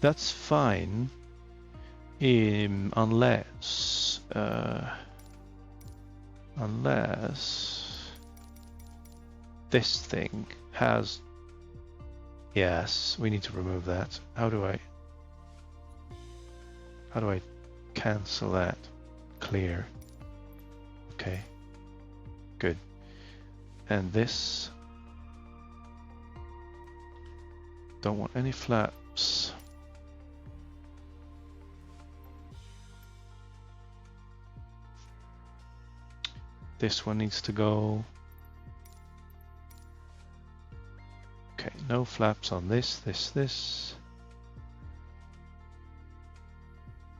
A: That's fine, unless this thing has. Yes, we need to remove that. How do I cancel that? Clear. Okay. Good. And this. Don't want any flaps. This one needs to go. Okay, no flaps on this.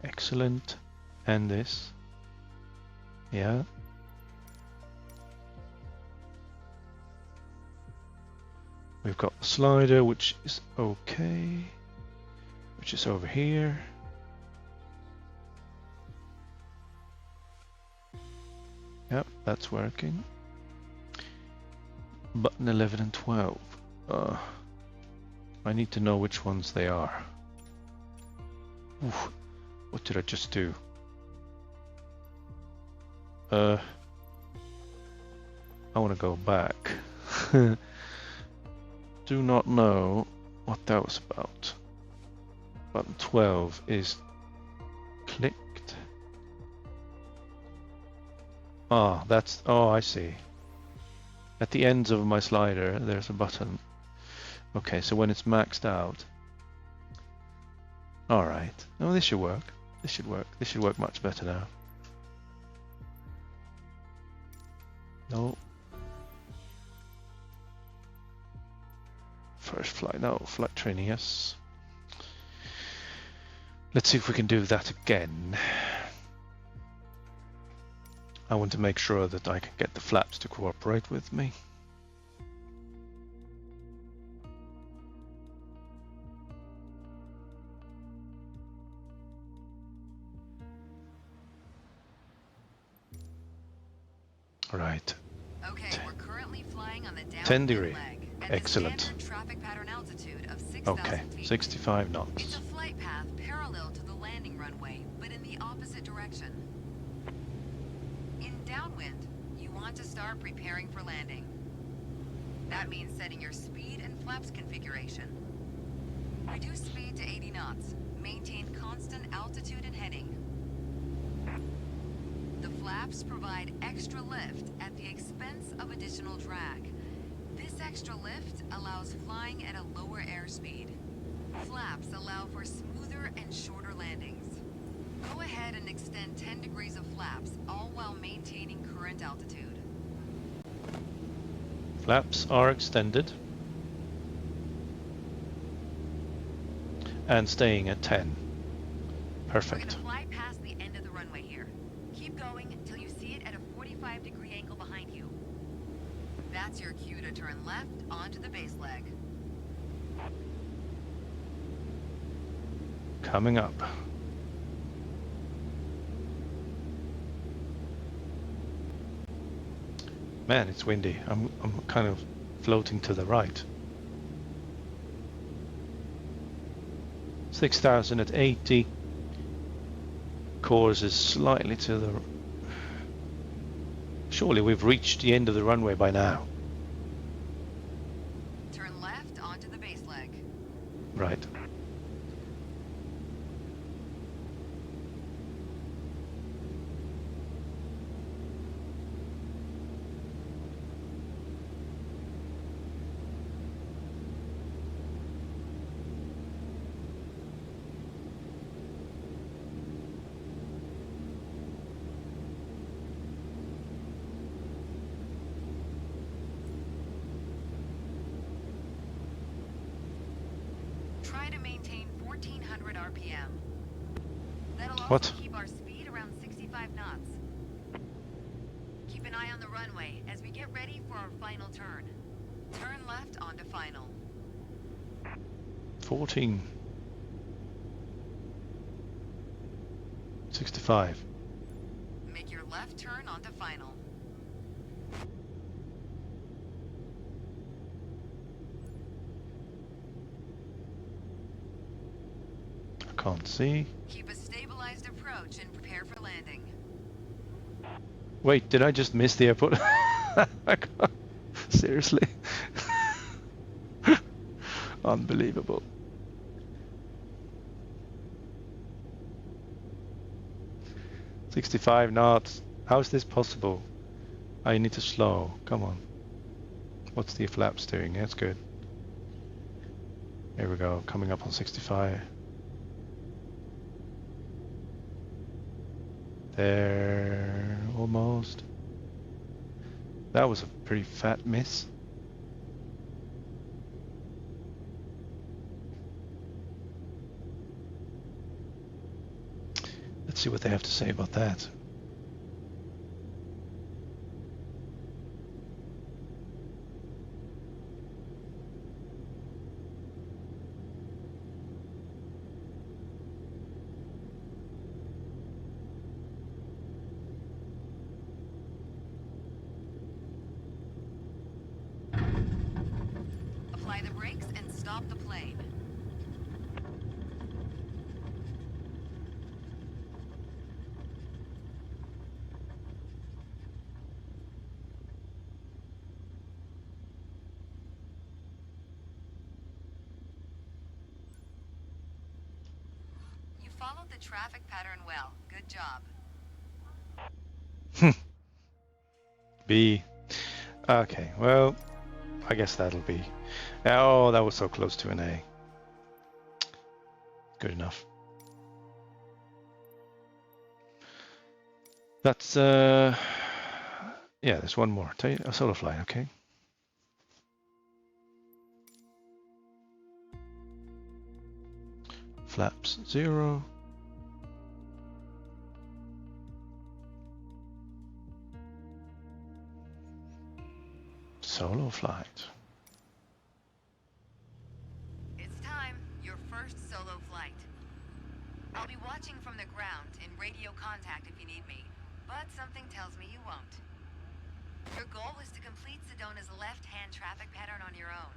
A: Excellent. And this. Yeah. We've got the slider, which is okay. Which is over here. Yep, that's working. Button 11 and 12. I need to know which ones they are. Oof, what did I just do? I want to go back. Do not know what that was about. Button 12 is clicked. Ah, that's. Oh, I see. At the ends of my slider, there's a button. Okay, so when it's maxed out. Alright. Oh, this should work. This should work. This should work much better now. No. First flight. No, flight training, yes. Let's see if we can do that again. I want to make sure that I can get the flaps to cooperate with me. Right.
B: Okay, we're currently flying on the downwind
A: 10 degree.
B: leg at
A: Excellent.
B: the standard traffic pattern altitude of 6,000
A: Okay,
B: feet.
A: 65
B: It's
A: knots.
B: a flight path parallel to the landing runway, but in the opposite direction. In downwind, you want to start preparing for landing. That means setting your speed and flaps configuration. Reduce speed to 80 knots. Maintain constant altitude and heading. The flaps provide extra lift at the expense of additional drag. This extra lift allows flying at a lower airspeed. Flaps allow for smoother and shorter landings. Go ahead and extend 10 degrees of flaps, all while maintaining current altitude.
A: Flaps are extended. And staying at 10. Perfect.
B: We're gonna fly past the end of the runway here. Keep going until you see it at a 45-degree angle behind you. That's your cue to turn left onto the base leg.
A: Coming up. Man, it's windy. I'm kind of floating to the right. 6,000 at 80. Course is slightly to the... Surely we've reached the end of the runway by now.
B: Turn left onto the base leg.
A: Right.
B: Try to maintain 1400 RPM. That'll also
A: What?
B: keep our speed around 65 knots. Keep an eye on the runway as we get ready for our final turn. Turn left onto final.
A: 14. 65.
B: Make your left turn onto final.
A: I can't see.
B: Keep a stabilized approach and prepare for landing.
A: Wait, did I just miss the airport? I can't- Seriously? Unbelievable. "65 knots. How is this possible? I need to slow. Come on. What's the flaps doing? That's good. Here we go. Coming up on 65. There. Almost. That was a pretty fat miss. Let's see what they have to say about that.
B: Apply the brakes and stop the plane. You followed the traffic pattern well. Good job.
A: B. Okay, well, I guess that'll be. Oh, that was so close to an A. Good enough. That's yeah, there's one more. A solo flight, okay. Flaps 0. Solo flight.
B: It's time. Your first solo flight. I'll be watching from the ground in radio contact if you need me, but something tells me you won't. Your goal is to complete Sedona's left-hand traffic pattern on your own.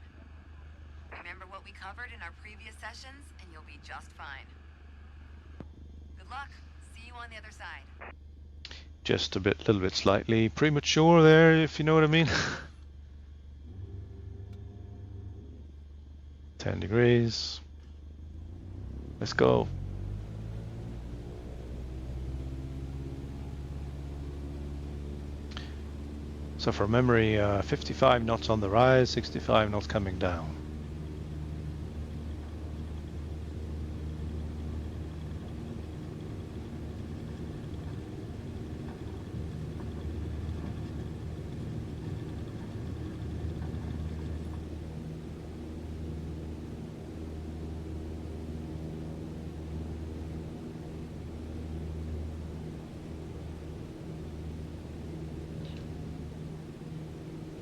B: Remember what we covered in our previous sessions, and you'll be just fine. Good luck. See you on the other side.
A: Just a little bit slightly premature there, if you know what I mean. 10 degrees. Let's go. So from memory, 55 knots on the rise, 65 knots coming down.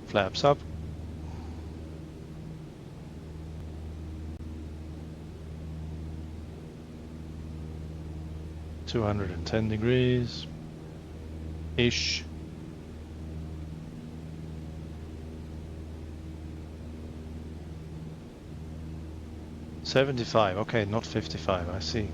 A: Flaps up. $210 ish. $75, okay, not 55, I see.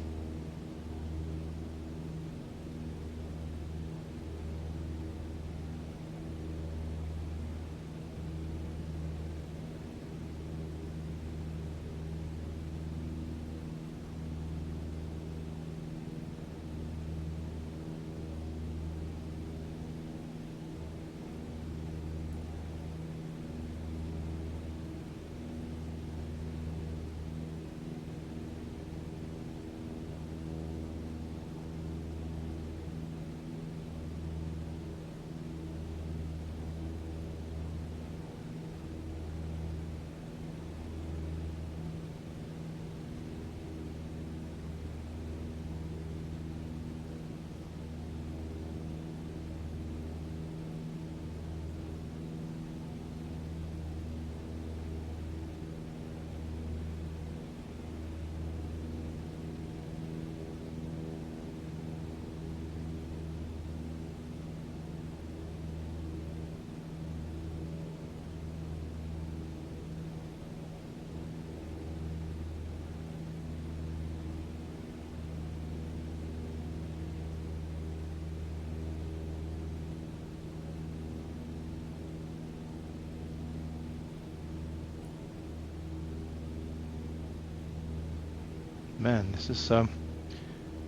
A: Man, this is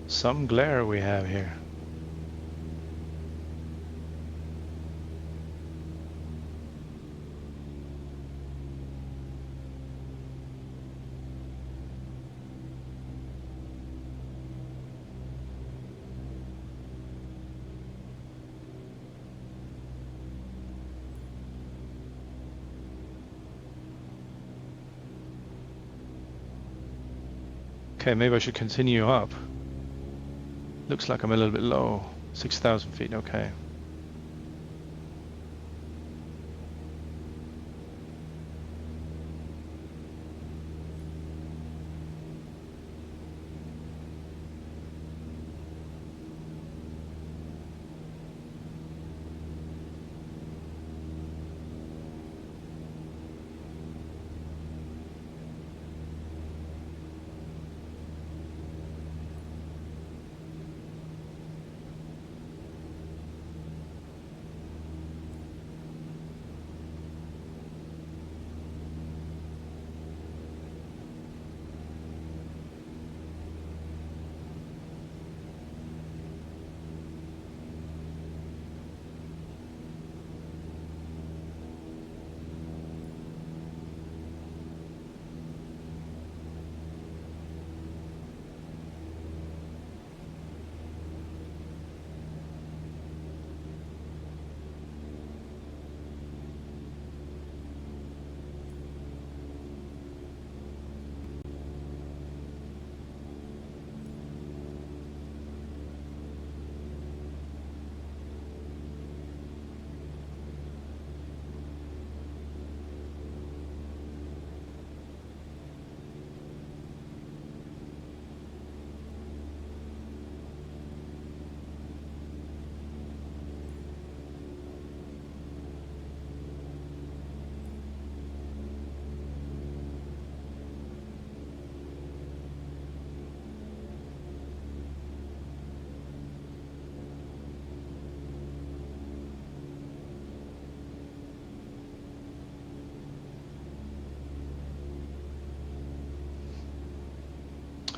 A: some glare we have here. Okay, maybe I should continue up. Looks like I'm a little bit low. 6,000 feet, okay.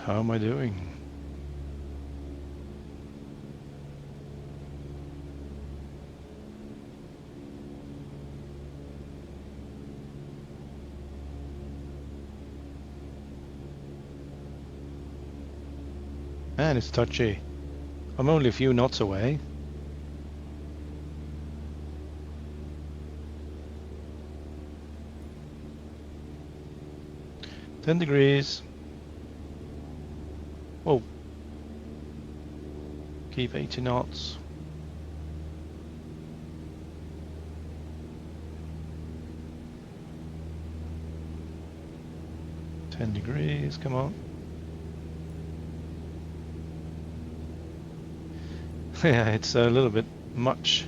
A: How am I doing? Man, it's touchy. I'm only a few knots away. "10 degrees. Whoa. Keep 80 knots. "10 degrees, come on." Yeah, it's a little bit much.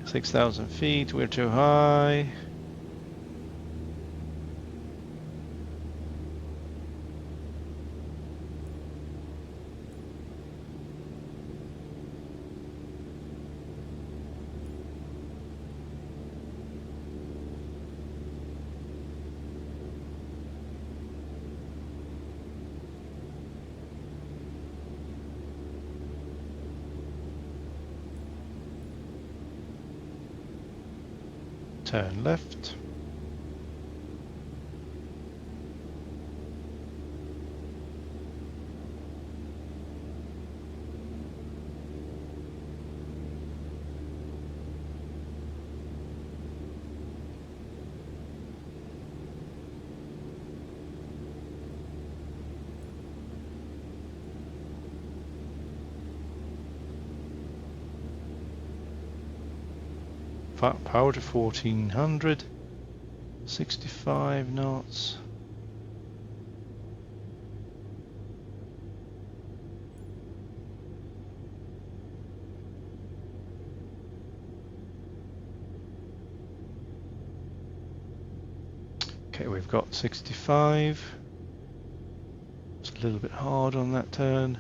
A: 6,000 feet, we're too high. Turn left. Power to 1400. 65 knots. Okay, we've got 65. It's a little bit hard on that turn.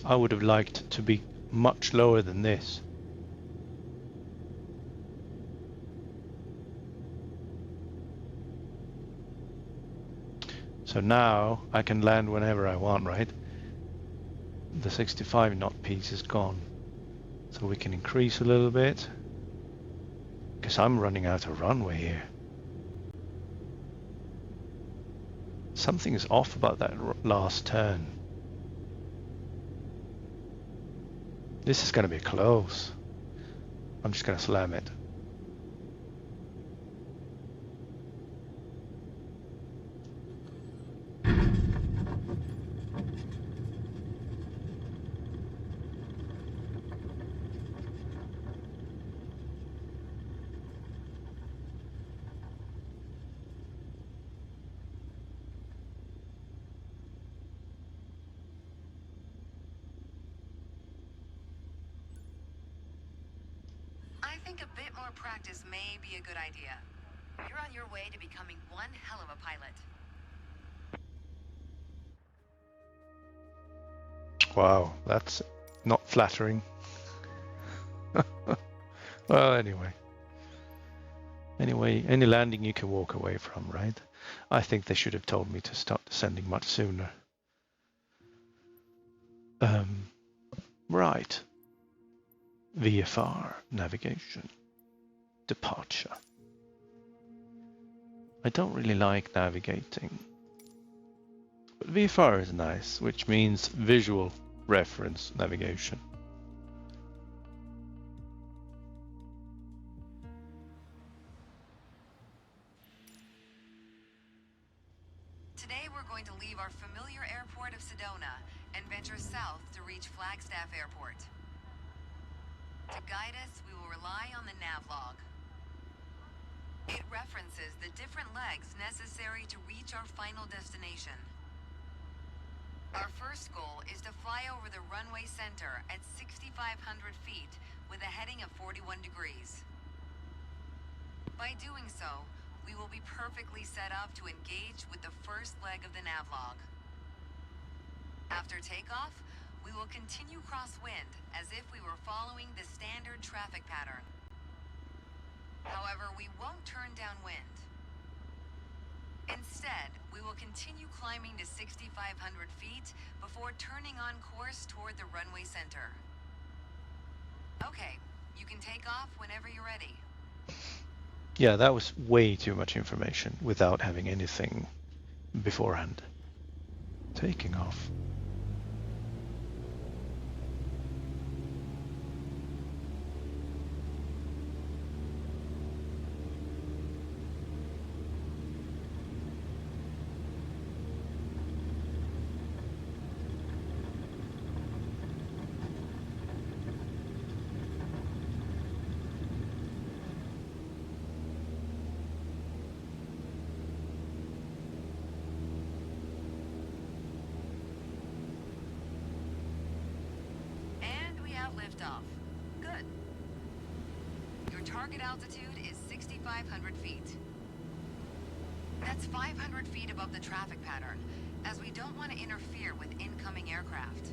A: I would have liked to be much lower than this. So now I can land whenever I want, right? The 65 knot piece is gone. So we can increase a little bit. Because I'm running out of runway here. Something is off about that last turn. This is going to be close. I'm just going to slam it.
B: I think a bit more practice may be a good idea. You're on your way to becoming one hell of a pilot.
A: Wow, that's not flattering. Well, anyway. Anyway, any landing you can walk away from, right? I think they should have told me to start descending much sooner. Right. VFR, navigation, departure. I don't really like navigating. But VFR is nice, which means visual reference navigation.
B: Today we're going to leave our familiar airport of Sedona and venture south to reach Flagstaff Airport. To guide us, we will rely on the navlog. It references the different legs necessary to reach our final destination. Our first goal is to fly over the runway center at 6,500 feet with a heading of 41 degrees. By doing so, we will be perfectly set up to engage with the first leg of the navlog. After takeoff, we will continue crosswind as if we were following the standard traffic pattern. However, we won't turn downwind. Instead, we will continue climbing to 6,500 feet before turning on course toward the runway center. Okay, you can take off whenever you're ready.
A: Yeah, that was way too much information without having anything beforehand. Taking off.
B: Liftoff. Good. Your target altitude is 6,500 feet. That's 500 feet above the traffic pattern, as we don't want to interfere with incoming aircraft.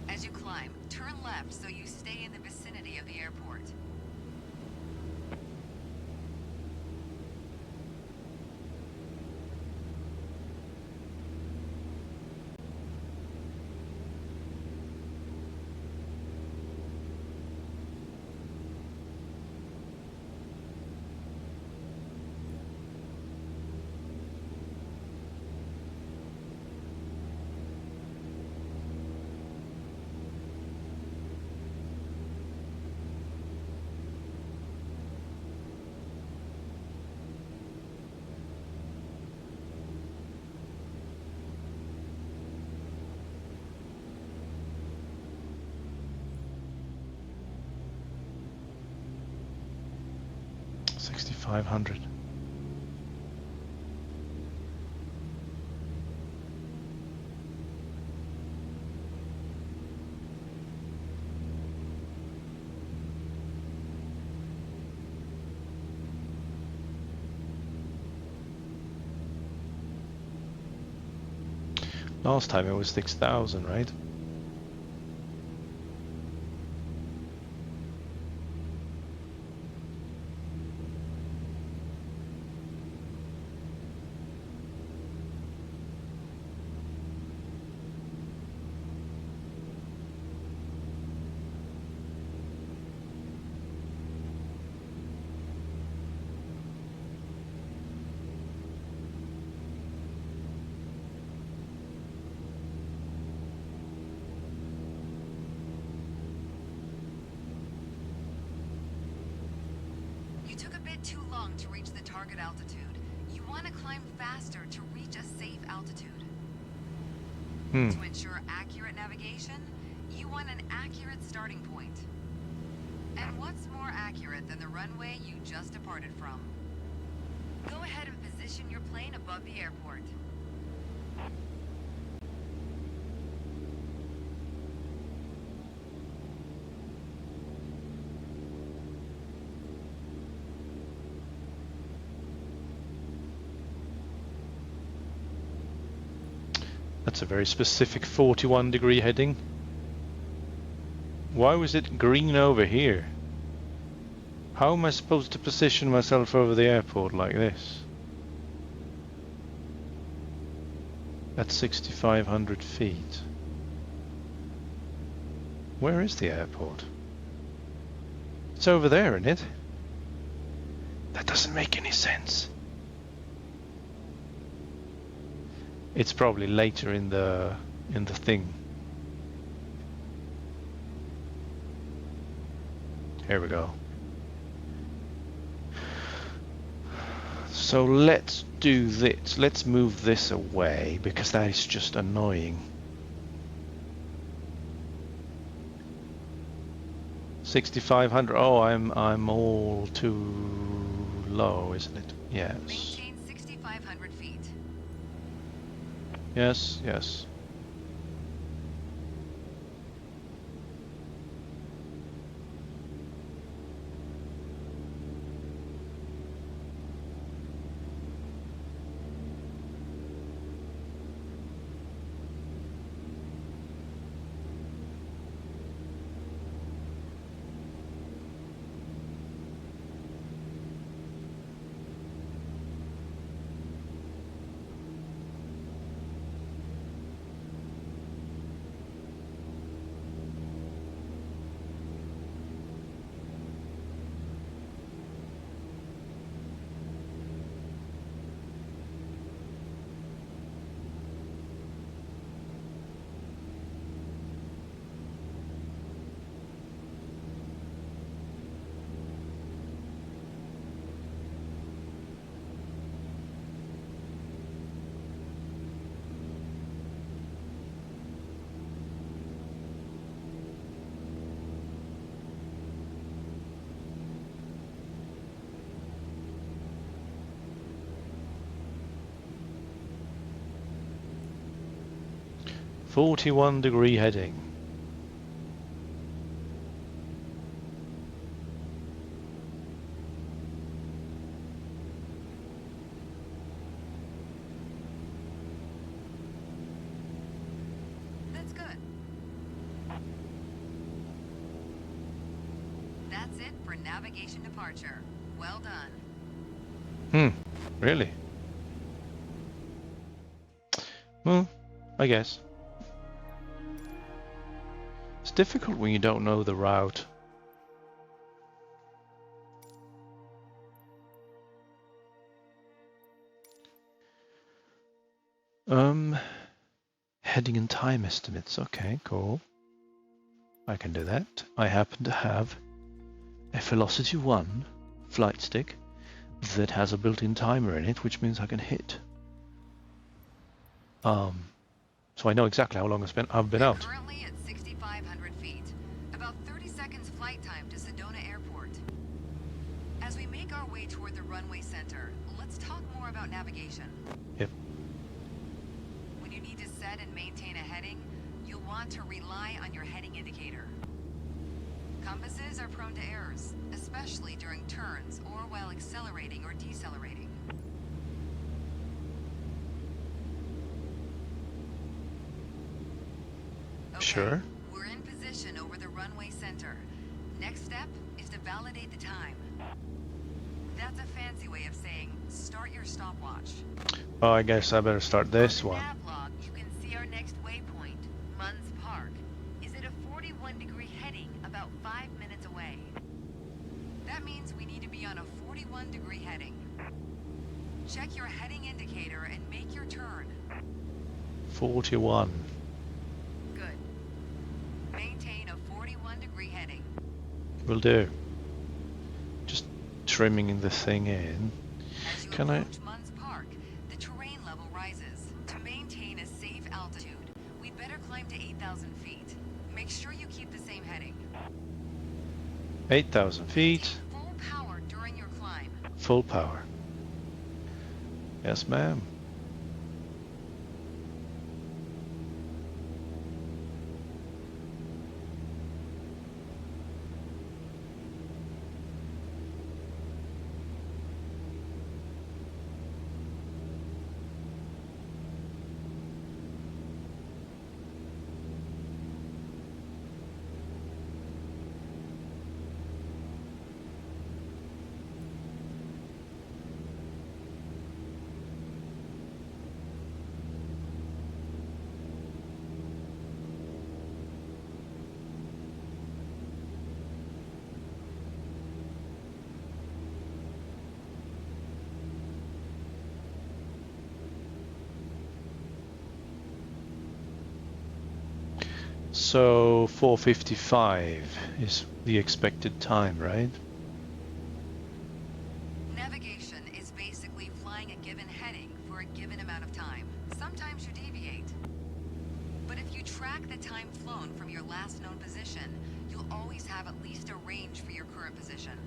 B: As you climb, turn left so you stay in the vicinity of the airport.
A: $6,500. Last time it was 6,000, right?
B: You took a bit too long to reach the target altitude. You want to climb faster to reach a safe altitude. To ensure accurate navigation, you want an accurate starting point. And what's more accurate than the runway you just departed from? Go ahead and position your plane above the airport.
A: That's a very specific 41 degree heading. Why was it green over here? How am I supposed to position myself over the airport like this? At 6,500 feet. Where is the airport? It's over there, isn't it? That doesn't make any sense. It's probably later in the thing. Here we go. So let's do this. Let's move this away because that is just annoying. 6,500. Oh, I'm all too low, isn't it? Yes.
B: Maintain 6,500 feet.
A: Yes, yes. .41 degree heading.
B: That's good. That's it for navigation departure. Well done.
A: Really? Well, I guess. It's difficult when you don't know the route. Heading and time estimates. Okay, cool. I can do that. I happen to have a Velocity 1 flight stick that has a built-in timer in it, which means I can hit. So I know exactly how long I've been out.
B: Currently at 6,500 feet. About 30 seconds flight time to Sedona Airport. As we make our way toward the runway center, let's talk more about navigation.
A: Yep.
B: When you need to set and maintain a heading, you'll want to rely on your heading indicator. Compasses are prone to errors, especially during turns or while accelerating or decelerating. Okay,
A: Sure.
B: we're in position over the runway center. Next step is to validate the time. That's a fancy way of saying start your stopwatch.
A: Oh, I guess I better start this
B: On the
A: one.
B: nav log, you can see our next waypoint, Munns Park, is at a 41 degree heading about 5 minutes away. That means we need to be on a 41 degree heading. Check your heading indicator and make your turn.
A: 41.
B: Good. Maintain a 41 degree heading.
A: Will do. Just trimming the thing in.
B: As you
A: Can I?
B: approach Munns Park, the terrain level rises. To maintain a safe altitude, we'd better climb to 8,000 feet. Make sure you keep the same heading.
A: 8,000 feet.
B: Take full power during your climb.
A: Full power. Yes, ma'am. So 4:55 is the expected time, right?
B: Navigation is basically flying a given heading for a given amount of time. Sometimes you deviate. But if you track the time flown from your last known position, you'll always have at least a range for your current position.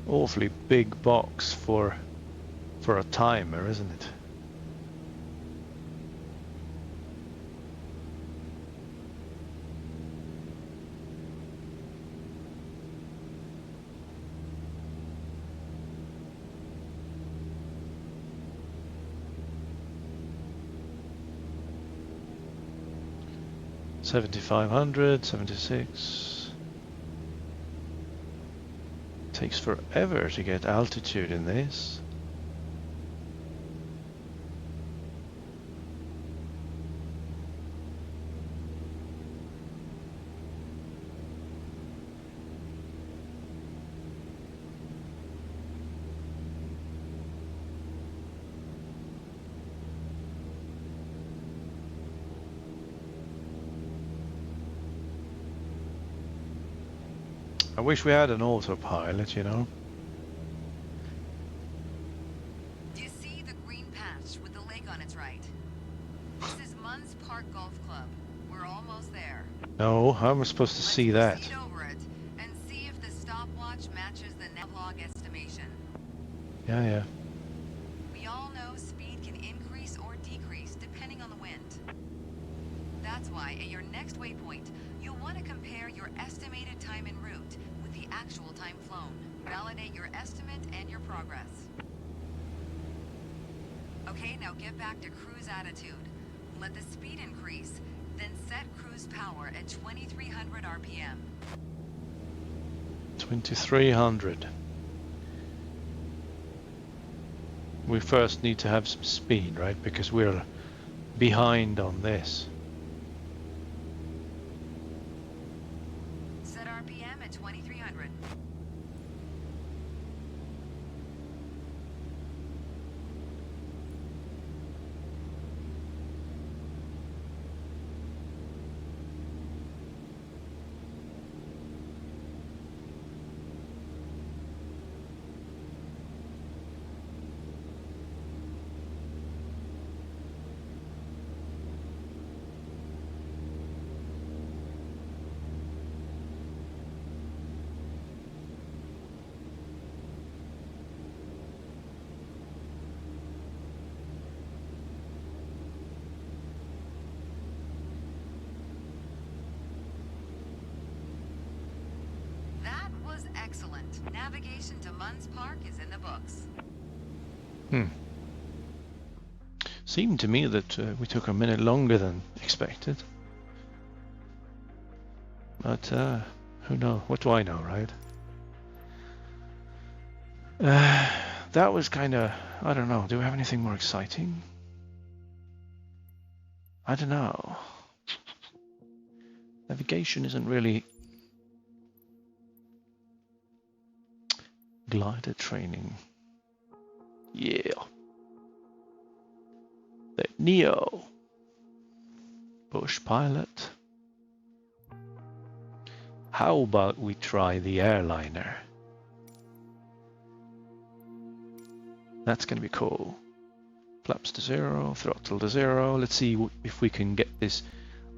A: Awfully big box for a timer, isn't it? $7,500, 76. Takes forever to get altitude in this. I wish we had an autopilot, you know.
B: Do you see the green patch with the lake on its right? This is Munns Park Golf Club. We're almost there.
A: No, how am I supposed to see that?
B: Let's proceed over it and see if the stopwatch matches the navlog estimation.
A: Yeah.
B: We all know speed can increase or decrease depending on the wind. That's why at your next waypoint, you'll want to compare your estimated time en route with the actual time flown. Validate your estimate and your progress. Okay, now get back to cruise attitude. Let the speed increase, then set cruise power at 2300 RPM.
A: 2300. We first need to have some speed, right? Because we're behind on this.
B: Set RPM at 2300. Excellent. Navigation to Munns Park is in the books.
A: Seemed to me that we took a minute longer than expected. But who knows? What do I know, right? That was kind of, I don't know. Do we have anything more exciting? I don't know. Navigation isn't really glider training. Yeah. The Neo. Bush pilot. How about we try the airliner? That's gonna be cool. Flaps to 0, throttle to 0. Let's see if we can get this.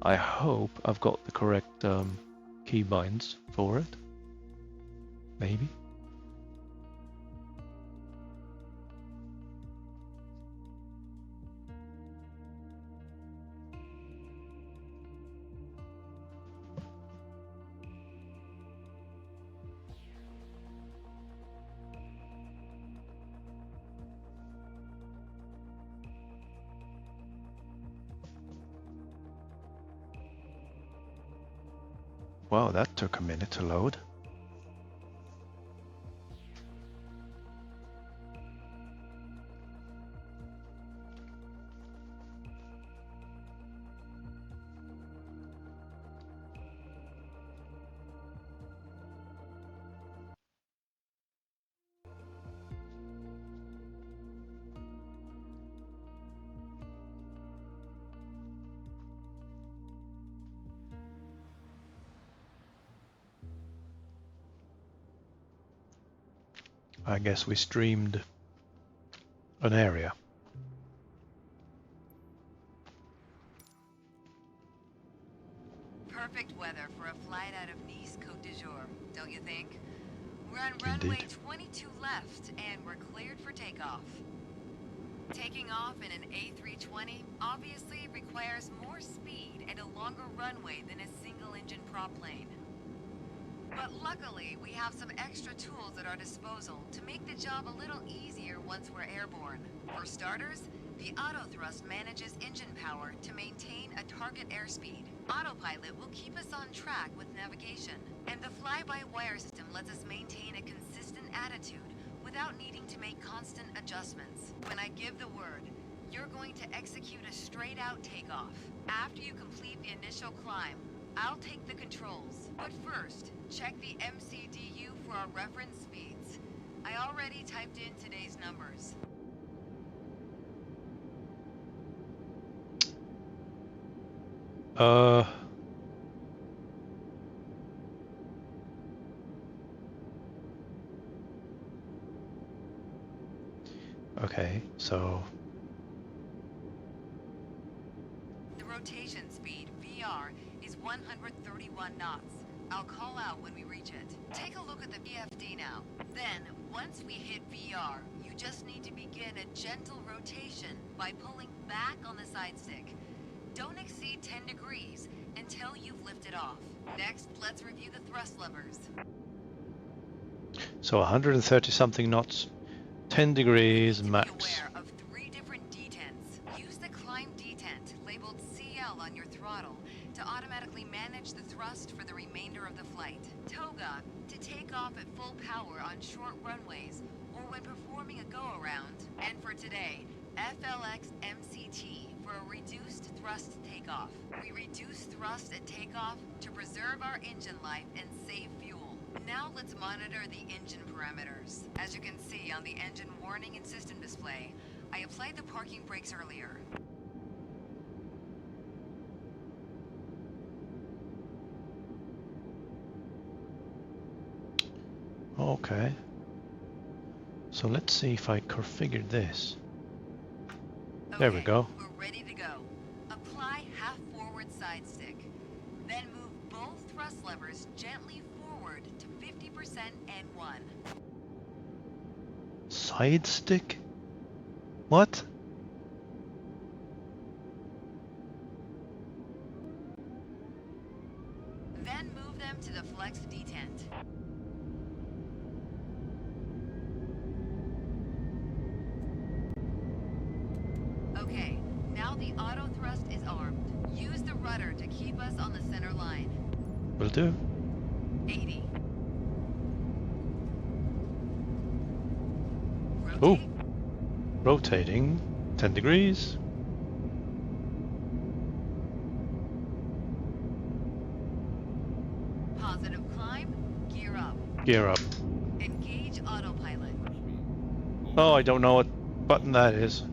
A: I hope I've got the correct keybinds for it. Maybe. Wow, that took a minute to load. I guess we streamed an area.
B: Perfect weather for a flight out of Nice Côte d'Azur, don't you think? We're on
A: Indeed.
B: runway 22 left, and we're cleared for takeoff. Taking off in an A320 obviously requires more speed and a longer runway than a single-engine prop plane. But luckily, we have some extra tools at our disposal to make the job a little easier once we're airborne. For starters, the autothrust manages engine power to maintain a target airspeed. Autopilot will keep us on track with navigation, and the fly-by-wire system lets us maintain a consistent attitude without needing to make constant adjustments. When I give the word, you're going to execute a straight-out takeoff. After you complete the initial climb, I'll take the controls. But first, check the MCDU for our reference speeds. I already typed in today's numbers.
A: Okay, so
B: The rotation speed, VR, is 131 knots. I'll call out when we reach it. Take a look at the VFD now. Then, once we hit VR, you just need to begin a gentle rotation by pulling back on the side stick. Don't exceed 10 degrees until you've lifted off. Next, let's review the thrust levers.
A: so 130 something knots, 10 degrees
B: To be
A: max.
B: aware of 3 different detents. Use the climb detent labeled CL on your throttle to automatically manage the thrust for the remainder of the flight. Toga to take off at full power on short runways or when performing a go-around. And for today, FLX MCT for a reduced thrust takeoff. We reduce thrust at takeoff to preserve our engine life and save fuel. Now let's monitor the engine parameters. As you can see on the engine warning and system display, I applied the parking brakes earlier.
A: Okay. So let's see if I configured this. There we
B: Okay,
A: go.
B: We're ready to go. Apply half forward side stick. Then move both thrust levers gently forward to 50% N1.
A: Side stick? What?
B: Then move them to the flex detent. Okay, now the auto thrust is armed. Use the rudder to keep us on the center line.
A: Will do.
B: 80.
A: Oh.
B: Rotate.
A: Rotating 10 degrees.
B: Positive climb. Gear up.
A: Gear up.
B: Engage autopilot.
A: Oh, I don't know what button that is.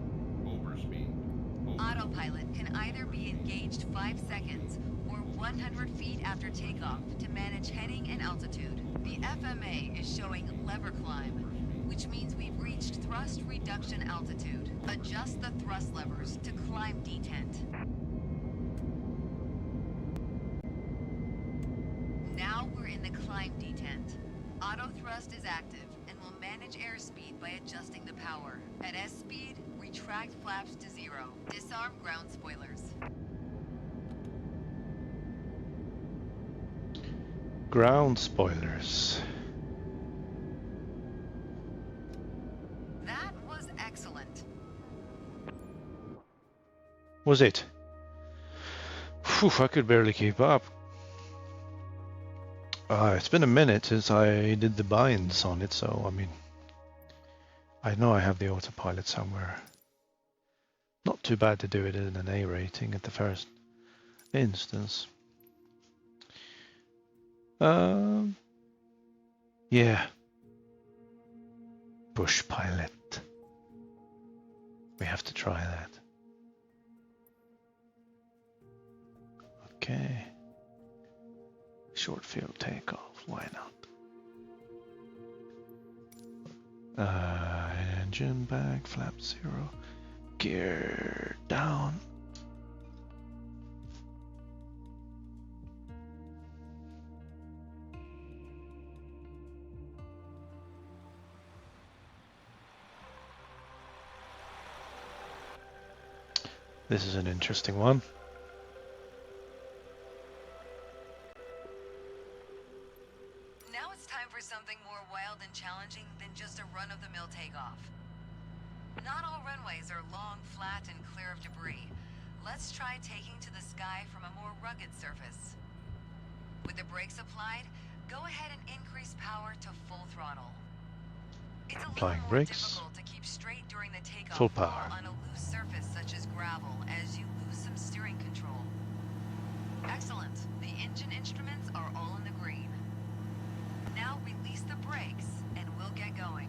B: Autopilot can either be engaged 5 seconds or 100 feet after takeoff to manage heading and altitude. The FMA is showing lever climb, which which means we've reached thrust reduction altitude. Adjust the thrust levers to climb detent. Now we're in the climb detent. Auto thrust is active and will manage airspeed by adjusting the power. At S speed, retract flaps to 0. Disarm ground spoilers.
A: Ground spoilers.
B: That was excellent.
A: Was it? Phew, I could barely keep up. It's been a minute since I did the binds on it, so I mean, I know I have the autopilot somewhere. Not too bad to do it in an A rating at the first instance. Yeah. Bush pilot. We have to try that. Okay. Short field takeoff, why not? Engine back, flap 0, gear down. This is an interesting one.
B: Now it's time for something more wild and challenging than just a run-of-the-mill takeoff. Not all runways are long, flat, and clear of debris. Let's try taking to the sky from a more rugged surface. With the brakes applied, go ahead and increase power to full throttle. It's a little more difficult to keep straight during the takeoff
A: full power
B: on a loose surface such as gravel, as you lose some steering control. Excellent. The engine instruments are all in the green. Now release the brakes and we'll get going.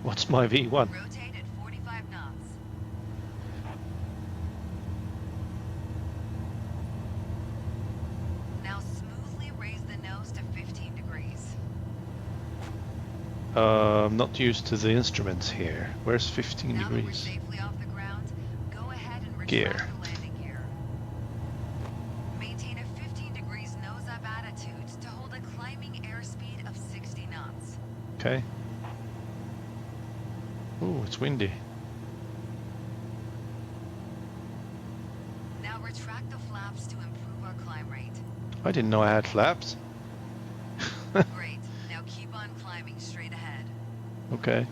A: What's my V1?
B: Rotate at 45 knots. Now smoothly raise the nose to 15 degrees.
A: I'm not used to the instruments here. Where's 15
B: now
A: degrees?
B: That we're safely off the ground, go ahead and retract
A: Gear.
B: the landing gear. Maintain a 15 degrees nose-up attitude to hold a climbing airspeed of 60 knots.
A: Okay. Ooh, it's windy.
B: Now retract the flaps to improve our climb rate.
A: I didn't know I had flaps.
B: Great. Now keep on climbing straight ahead.
A: Okay.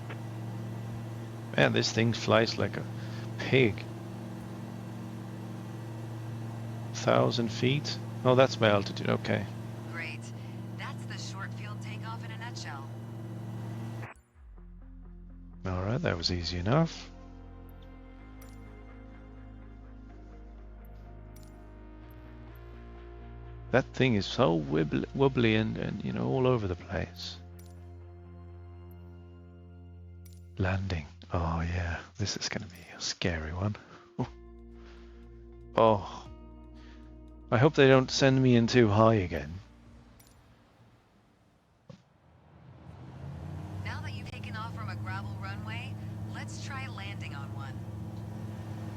A: Man, this thing flies like a pig. 1,000 feet? Oh, that's my altitude. Okay.
B: Great. That's the short field takeoff in a nutshell.
A: Alright, that was easy enough. That thing is so wobbly and you know, all over the place. Landing. Oh yeah, this is gonna be a scary one. Oh. I hope they don't send me in too high again.
B: Now that you've taken off from a gravel runway, let's try landing on one.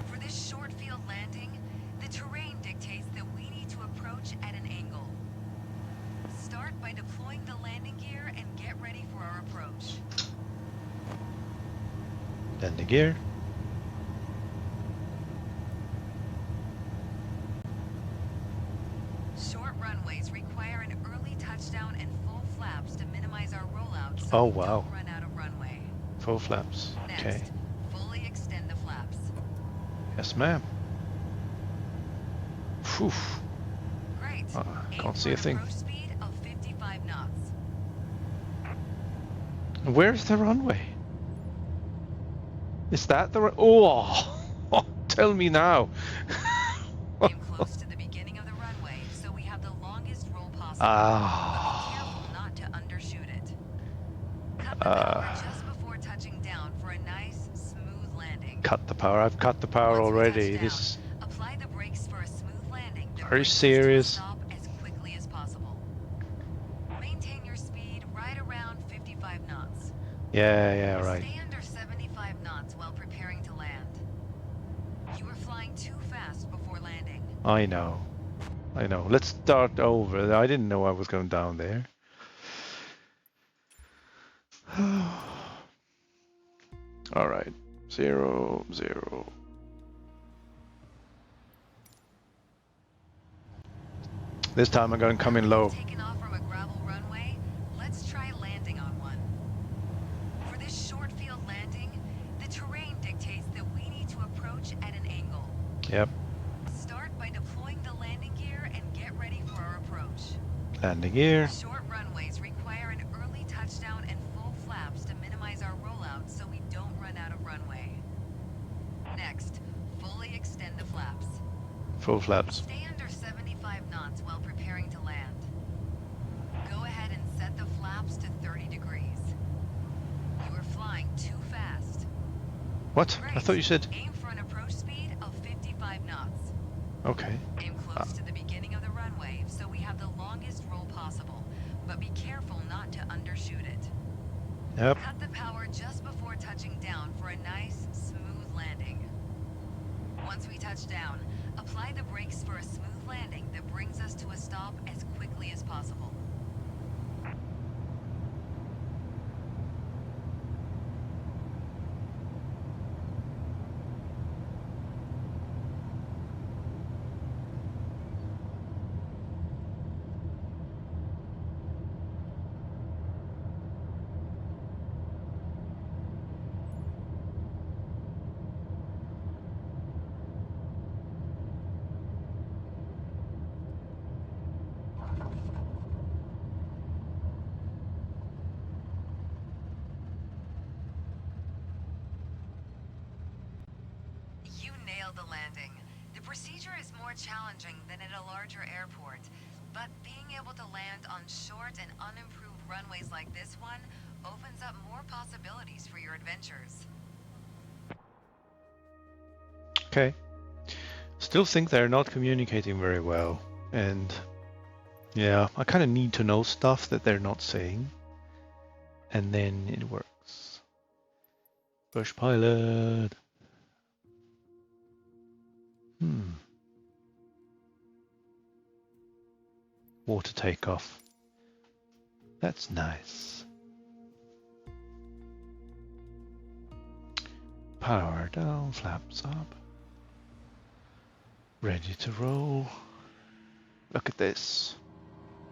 B: For this short field landing, the terrain dictates that we need to approach at an angle. Start by deploying the landing gear and get ready for our approach.
A: Landing gear.
B: Short runways require an early touchdown and full flaps to minimize our rollout so
A: Oh
B: we
A: wow.
B: don't run out of runway.
A: Full flaps.
B: Next,
A: Okay.
B: fully extend the flaps.
A: Yes, ma'am. Phew.
B: Great.
A: Can't
B: Aim
A: see
B: for
A: a
B: an
A: thing.
B: approach speed of 55 knots.
A: Where's the runway? Is that the oh, tell me now.
B: Aim close to the beginning of the runway so we have the longest roll possible.
A: Ah.
B: But be careful not to undershoot it. Cut the power just before touching down for a nice, smooth landing.
A: Cut the power. I've cut the power
B: Once we
A: already.
B: touch
A: This
B: down,
A: is
B: apply the brakes for a smooth landing. The
A: Are you
B: brakes will
A: serious?
B: Stop as quickly as possible. Maintain your speed right around 55 knots.
A: Yeah, right.
B: Stay under 75 knots while preparing to land. You were flying too fast before landing.
A: I know. Let's start over. I didn't know I was going down there. All right. 0, 0. This time I'm going to come in low.
B: Taken off from a gravel runway, let's try landing on one. For this short field landing, the terrain dictates that we need to approach at an angle.
A: Yep.
B: Start by deploying the landing gear and get ready for our approach.
A: Landing gear.
B: Short runways require an early touchdown and full flaps to minimize our rollout so we don't run out of runway. Next, fully extend the flaps.
A: Full flaps.
B: Stay under 75 knots while preparing to land. Go ahead and set the flaps to 30 degrees. You are flying too fast.
A: What?
B: Great.
A: I thought you said...
B: Aim for an approach speed of 55 knots.
A: Okay.
B: Aim close to the beginning of the runway so we have the longest roll possible, but be careful not to undershoot it.
A: Yep.
B: Cut the power just before touching down for a nice, smooth landing. Once we touch down, apply the brakes for a smooth landing that brings us to a stop as quickly as possible. You nailed the landing. The procedure is more challenging than at a larger airport, but being able to land on short and unimproved runways like this one opens up more possibilities for your adventures.
A: Okay. Still think they're not communicating very well. And yeah, I kind of need to know stuff that they're not saying. And then it works. Push pilot. Water takeoff. That's nice. Power down, flaps up. Ready to roll. Look at this.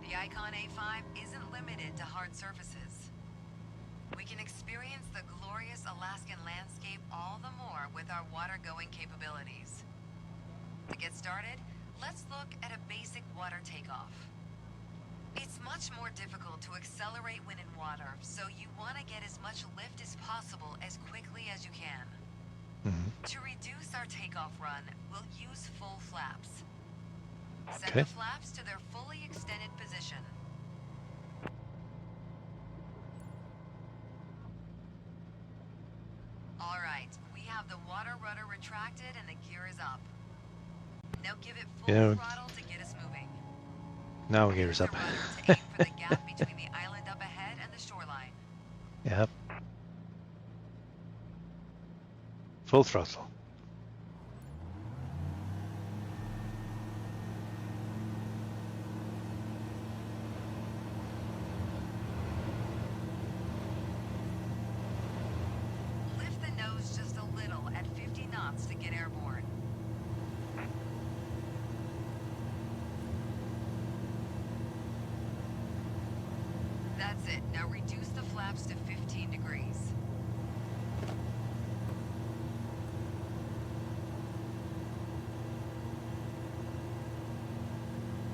B: The Icon A5 isn't limited to hard surfaces. We can experience the glorious Alaskan landscape all the more with our water-going capabilities. To get started, let's look at a basic water takeoff. It's much more difficult to accelerate when in water, so you want to get as much lift as possible as quickly as you can. To reduce our takeoff run, we'll use full flaps. Set the flaps to their fully extended position. All right, we have the water rudder retracted and the gear is up. Now give it full throttle to get us moving.
A: Now gear's up.
B: Use the rudder to aim for the gap between the island up ahead and the shoreline.
A: Yep. Full throttle.
B: Lift the nose just a little at 50 knots to get airborne. That's it. Now reduce the flaps to 15 degrees.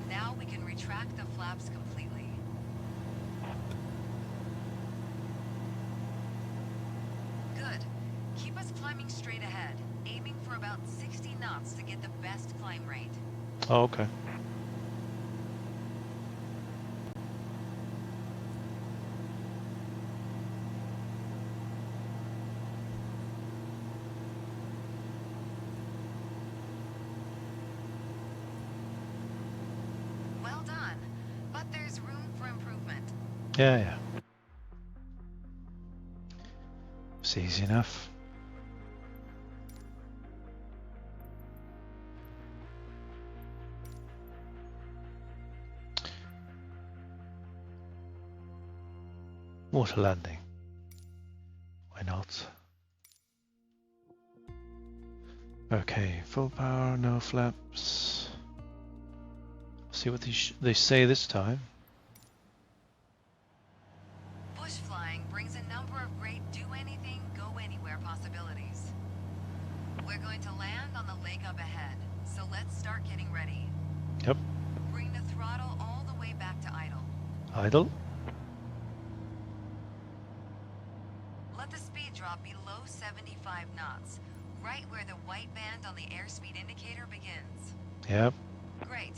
B: Now we can retract the flaps completely. Good. Keep us climbing straight ahead, aiming for about 60 knots to get the best climb rate.
A: Oh, okay.
B: Well done, but there's room for improvement.
A: Yeah. It's easy enough. Water landing. Why not? Okay, full power, no flaps. See what they say this time.
B: Bush flying brings a number of great do-anything, go-anywhere possibilities. We're going to land on the lake up ahead, so let's start getting ready.
A: Yep.
B: Bring the throttle all the way back to idle.
A: Idle.
B: Let the speed drop below 75 knots, right where the white band on the airspeed indicator begins.
A: Yep.
B: Great.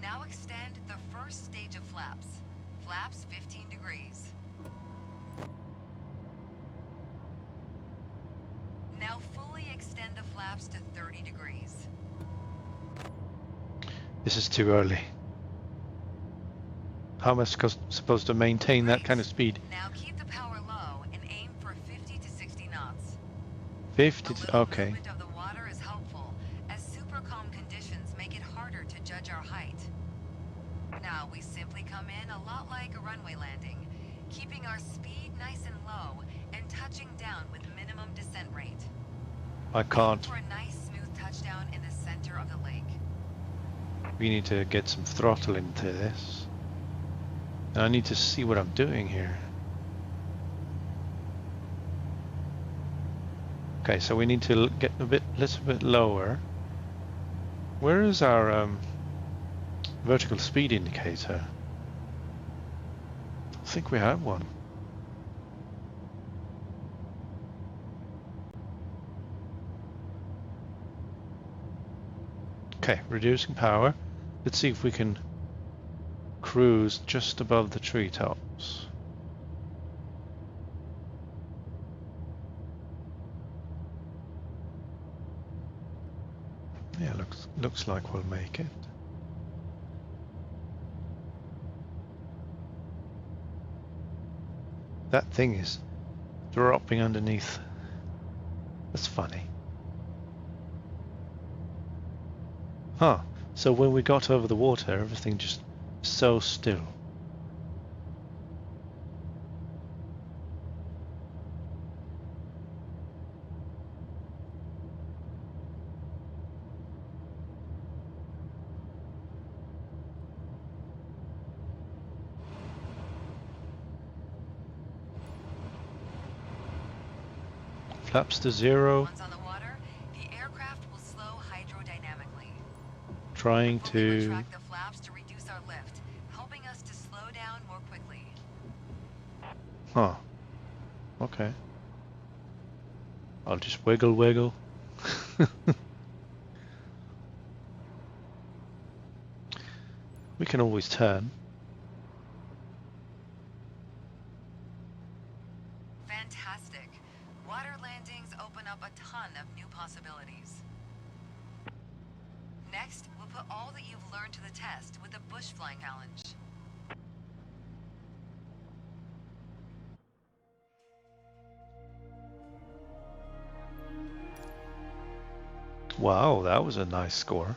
B: Now extend the first stage of flaps. Flaps 15 degrees. Now fully extend the flaps to 30 degrees.
A: This is too early. How am I supposed to maintain that kind of speed?
B: Now keep the power low and aim for 50 to 60 knots.
A: 50. Okay.
B: Movement of the water is helpful, as super calm conditions make it harder to judge our height. Now we simply come in a lot like a runway landing, keeping our speed nice and low and touching down with minimum descent rate.
A: I can't.
B: Aim for a nice smooth touchdown in the center of the lake.
A: We need to get some throttle into this. And I need to see what I'm doing here. Okay, so we need to get a little bit lower. Where is our vertical speed indicator? I think we have one. Okay, reducing power. Let's see if we can cruise just above the treetops. Yeah, looks like we'll make it. That thing is dropping underneath. That's funny. Huh. So when we got over the water, everything just so still. Flaps to 0.
B: Once on the water, the aircraft will slow hydrodynamically.
A: Trying
B: Fully
A: to...
B: retract the flaps to reduce our lift, helping us to slow down more quickly.
A: Huh. Okay. I'll just wiggle. We can always turn.
B: Fantastic. Water landings open up a ton of new possibilities. Next, we'll put all that you've learned to the test with the bush flying challenge.
A: Wow, that was a nice score.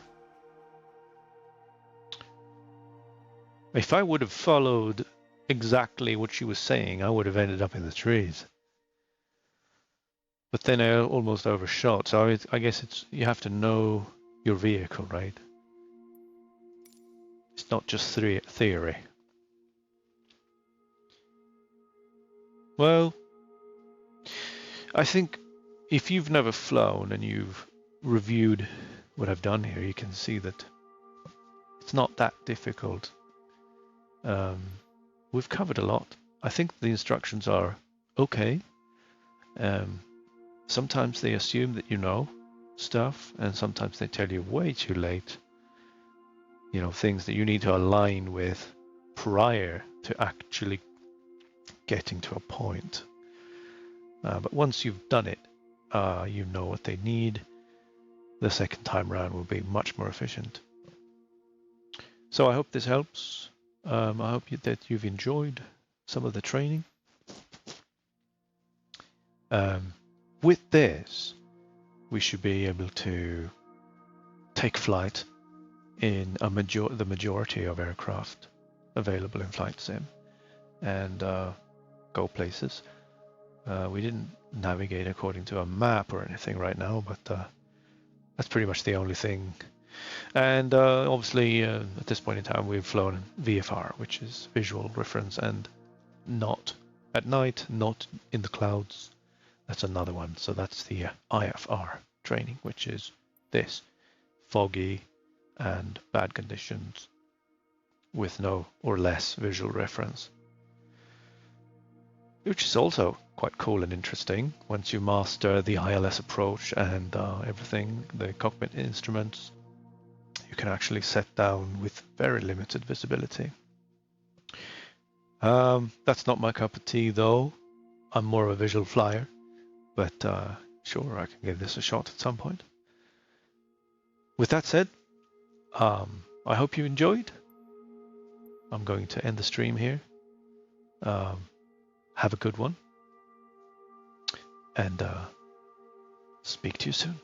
A: If I would have followed exactly what she was saying, I would have ended up in the trees. But then I almost overshot, so I guess you have to know your vehicle, right? It's not just theory. Well, I think if you've never flown and you've reviewed what I've done here, you can see that it's not that difficult. We've covered a lot. I think the instructions are okay. Sometimes they assume that you know stuff, and sometimes they tell you way too late. You know, things that you need to align with prior to actually getting to a point. But once you've done it, you know what they need. The second time round will be much more efficient. So I hope this helps. I hope that you've enjoyed some of the training. With this, we should be able to take flight in the majority of aircraft available in Flight Sim and go places. We didn't navigate according to a map or anything right now, but that's pretty much the only thing. And obviously, at this point in time, we've flown VFR, which is visual reference, and not at night, not in the clouds. That's another one. So that's the IFR training, which is this: foggy and bad conditions with no or less visual reference, which is also quite cool and interesting once you master the ILS approach and everything, the cockpit instruments. You can actually set down with very limited visibility. That's not my cup of tea, though. I'm more of a visual flyer, but sure, I can give this a shot at some point. With that said, I hope you enjoyed. I'm going to end the stream here. Have a good one, and speak to you soon.